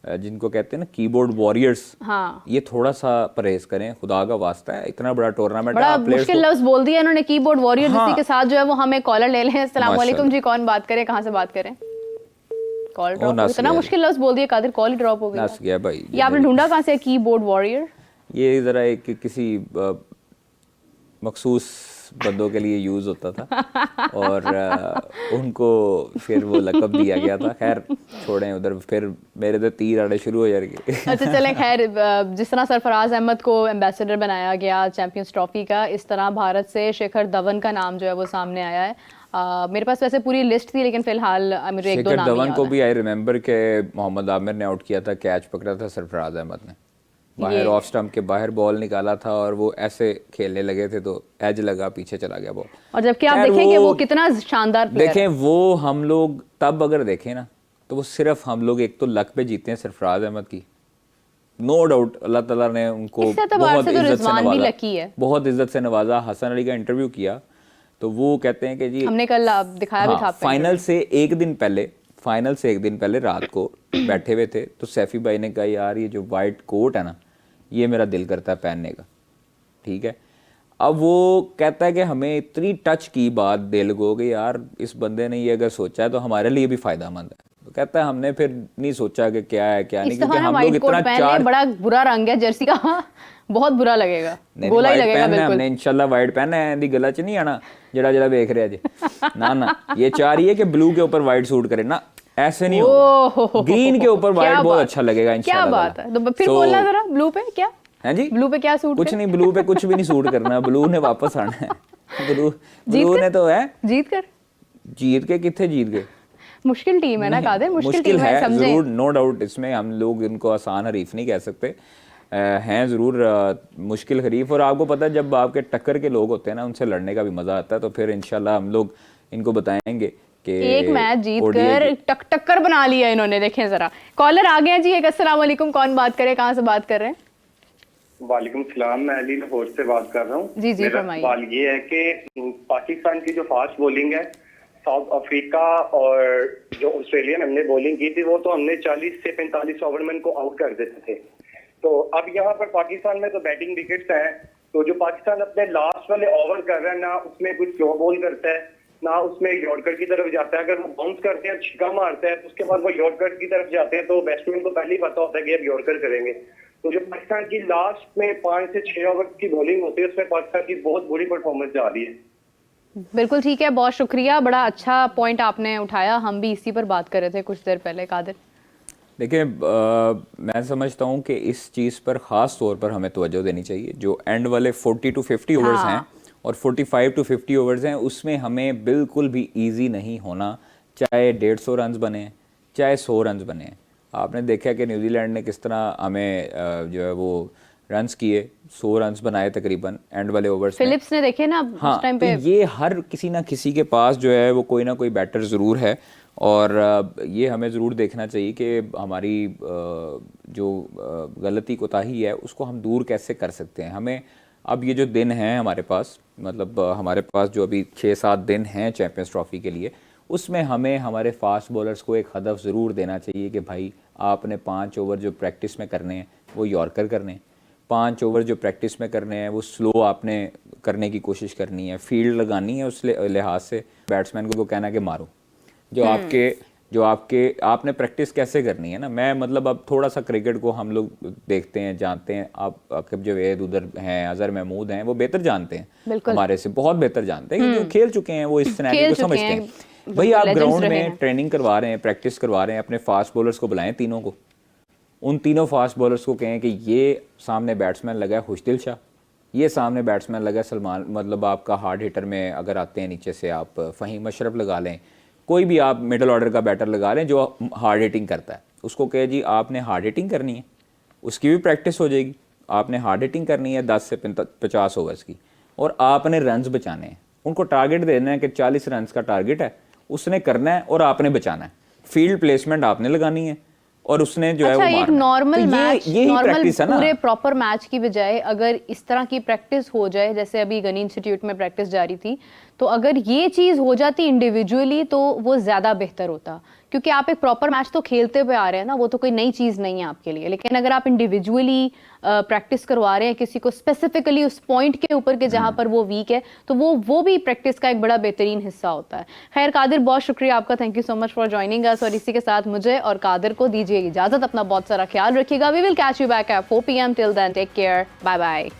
जिनको कहते हैं ना कीबोर्ड वॉरियर्स, हाँ, ये थोड़ा सा परहेज करें, खुदा का वास्ता है। इतना बड़ा टूर्नामेंट है, बड़ा आप players मुश्किल को- लफ्ज बोल दिया इन्होंने, कीबोर्ड वॉरियर। हाँ। इसी के साथ जो है वो हमें कॉलर ले लें। अस्सलाम वालेकुम माशाल्लाह। जी, कौन बात करे, कहाँ से बात करें? कॉल ड्रॉप, नास इतना गया। मुश्किल लफ्ज बोल दिया कादिर, कॉल ही ड्रॉप हो गई। नास गया भाई। ये आपने ढूंढा कहाँ से कीबोर्ड वॉरियर? ये जरा एक किसी मखसूस बंदों के लिए यूज होता था और उनको फिर वो लकब दिया गया था। खैर छोड़ें उधर, फिर मेरे तो तीर आने शुरू हो जाएंगे। अच्छा चलें, खैर जिस तरह सरफराज अहमद को एम्बेसडर बनाया गया चैंपियंस ट्रॉफी का, इस तरह भारत से शिखर धवन का नाम जो है वो सामने आया है। मेरे पास वैसे पूरी लिस्ट थी, लेकिन फिलहाल मुझे 1-2 शिखर नाम धवन याद को हैं। भी आई रिमेंबर के मोहम्मद आमिर ने आउट किया था, कैच पकड़ा था सरफराज अहमद ने, बाहर ऑफ स्टंप के बाहर बॉल निकाला था और वो ऐसे खेलने लगे थे तो एज लगा, पीछे चला गया बॉल। और जबकि आप खैर देखें कि वो कितना शानदार प्लेयर देखें, वो हम लोग तब अगर देखें ना तो वो सिर्फ हम लोग एक तो लक पे जीते हैं सरफराज अहमद की, नो डाउट। अल्लाह ताला ने उनको इससे एतबार बहुत से तो इज्जत से रिजवान भी नवाजा, लकी है। बहुत इज्जत से नवाजा। हसन अली का इंटरव्यू किया तो वो कहते हैं कि जी हमने कल दिखाया भी था हाँ, आपको। फाइनल से एक दिन पहले रात को बैठे हुए थे तो सैफी भाई ने कहा यार ये जो वाइट कोट है ना, ये मेरा दिल करता है पहनने का, ठीक है। अब वो कहता है कि हमें इतनी टच की बात दिल को कि यार इस बंदे ने ये अगर सोचा है तो हमारे लिए भी फायदामंद है। तो कहता है हमने फिर नहीं सोचा कि क्या है क्या नहीं, इस क्योंकि दफा ना हम लोग व्हाइट कोट इतना पहन चार ले, बड़ा बुरा रंग है जर्सी का। बहुत बुरा लगेगा, नहीं, गोला ही white लगेगा पहनना है बिल्कुल। हमने इंशाल्लाह वाइट पहनना है, दी गला च नहीं आना जड़ा जड़ा देख रहे जी। ना ना, ये चाह रही है कि ब्लू के ऊपर वाइट सूट करे ना, ऐसे नहीं होगा। ग्रीन के ऊपर क्या वाइट बहुत बात- अच्छा लगेगा क्या इंशाल्लाह। बात है, तो फिर बोलना जरा ब्लू पे क्या हैं जी, ब्लू पे क्या सूट कुछ पे? नहीं, ब्लू पे कुछ भी नहीं सूट करना, ब्लू ने वापस आना है। ब्लू ने तो है जीत कर, जीत के कितने जीत गए। मुश्किल टीम है ना कादिर, मुश्किल टीम है, समझे। जरूर, नो डाउट, इसमें हम लोग इनको आसान हरीफ नहीं कह सकते, हैं ज़रूर मुश्किल हरीफ। और आपको पता है जब आपके टक्कर के लोग होते हैं ना, उनसे लड़ने का भी मज़ा आता है। तो फिर इंशाल्लाह हम लोग इनको बताएंगे कि एक मैच जीत ODI कर टक्कर बना लिया इन्होंने। देखें जरा, कॉलर आ गया जी। एक अस्सलाम वालेकुम, कौन बात करे, कहाँ से बात कर रहे हैं? वालेकुम सलाम, मैं अली लाहौर से बात कर रहा हूँ। जी, जी, मेरा फरमाइए। सवाल ये है कि पाकिस्तान की जो फास्ट बॉलिंग है, साउथ अफ्रीका और जो ऑस्ट्रेलिया में हमने बॉलिंग की थी, वो तो हमने 40 से 45 ओवर में उनको आउट कर देते थे। तो अब यहाँ पर पाकिस्तान में तो बैटिंग विकेट्स हैं, तो जो पाकिस्तान अपने लास्ट वाले ओवर कर रहा है ना, उसमें कुछ स्लो बॉल करता है ना, उसमें यॉर्कर की तरफ जाता है। अगर वो बाउंस करते हैं, छिक्का मारता है, तो उसके बाद वो यॉर्कर की तरफ जाते हैं, तो बैट्समैन को पहले ही पता होता है कि अब यॉर्कर करेंगे। तो जो पाकिस्तान की लास्ट में 5 से 6 ओवर की बॉलिंग होती है, उसमें पाकिस्तान की बहुत बुरी परफॉर्मेंस जा रही है। बिल्कुल ठीक है, बहुत शुक्रिया, बड़ा अच्छा पॉइंट आपने उठाया। हम भी इसी पर बात कर रहे थे कुछ देर पहले कादिर। देखिए, मैं समझता हूँ कि इस चीज़ पर ख़ास तौर पर हमें तवज्जो देनी चाहिए। जो एंड वाले 40 to 50 ओवर्स हैं और 45 to 50 ओवर्स हैं, उसमें हमें बिल्कुल भी इजी नहीं होना, चाहे 150 रन्स बने चाहे 100 रन्स बने। आपने देखा कि न्यूजीलैंड ने किस तरह हमें जो है वो रन्स किए, 100 रन्स बनाए तकरीबन एंड वाले ओवर्स में। फिलिप्स ने देखे ना हाँ, उस टाइम तो पे। ये हर किसी ना किसी के पास जो है वो कोई ना कोई बैटर ज़रूर है, और ये हमें ज़रूर देखना चाहिए कि हमारी जो गलती कोताही है उसको हम दूर कैसे कर सकते हैं। हमें अब ये जो दिन हैं हमारे पास, मतलब हमारे पास जो अभी 6-7 दिन हैं चैंपियंस ट्रॉफी के लिए, उसमें हमें हमारे फास्ट बॉलर्स को एक हदफ ज़रूर देना चाहिए कि भाई आपने 5 ओवर जो प्रैक्टिस में करने हैं, वो यॉर्कर करने हैं। 5 ओवर जो प्रैक्टिस में करने हैं वो स्लो आपने करने की कोशिश करनी है, फील्ड लगानी है उस लिहाज से। बैट्समैन को कहना है कि मारो, जो आपके आपने प्रैक्टिस कैसे करनी है ना। मैं मतलब अब थोड़ा सा क्रिकेट को हम लोग देखते हैं, जानते हैं। आप अकीब जवेद उधर हैं, अजहर महमूद हैं, वो बेहतर जानते हैं, हमारे से बहुत बेहतर जानते हैं क्योंकि वो खेल चुके हैं, वो इस सिनेरियो को समझते हैं। भाई आप ग्राउंड में ट्रेनिंग करवा रहे हैं, प्रैक्टिस करवा रहे हैं, अपने फास्ट बॉलर्स को बुलाएं तीनों को, उन तीनों फास्ट बॉलर्स को कहें कि ये सामने बैट्समैन लगा है खुशदिल शाह, ये सामने बैट्समैन लगा है सलमान, मतलब आपका हार्ड हिटर में अगर आते हैं नीचे से आप फ़हीम अशरफ लगा लें, कोई भी आप मिडल ऑर्डर का बैटर लगा लें जो हार्ड हिटिंग करता है, उसको कहे जी आपने हार्ड हिटिंग करनी है, उसकी भी प्रैक्टिस हो जाएगी। आपने हार्ड हिटिंग करनी है 10 से 50 ओवर्स की, और आपने रन्स बचाने हैं। उनको टारगेट देना है कि 40 रन्स का टारगेट है, उसने करना है और आपने बचाना है। फील्ड प्लेसमेंट आपने लगानी है और उसने जो है वो एक नॉर्मल तो मैच, यही नॉर्मल प्रैक्टिस है ना। पूरे प्रॉपर मैच की बजाय अगर इस तरह की प्रैक्टिस हो जाए, जैसे अभी गनी इंस्टीट्यूट में प्रैक्टिस जारी थी, तो अगर ये चीज़ हो जाती इंडिविजुअली तो वो ज़्यादा बेहतर होता, क्योंकि आप एक प्रॉपर मैच तो खेलते हुए आ रहे हैं ना, वो तो कोई नई चीज़ नहीं है आपके लिए। लेकिन अगर आप इंडिविजुअली प्रैक्टिस करवा रहे हैं किसी को स्पेसिफिकली उस पॉइंट के ऊपर के जहाँ पर वो वीक है, तो वो भी प्रैक्टिस का एक बड़ा बेहतरीन हिस्सा होता है। खैर कादिर, बहुत शुक्रिया आपका, thank you so much for joining us. और इसी के साथ मुझे और कादिर को दीजिए इजाज़त, अपना बहुत सारा ख्याल रखिएगा। We will catch you back at 4 PM, till then take care, bye bye.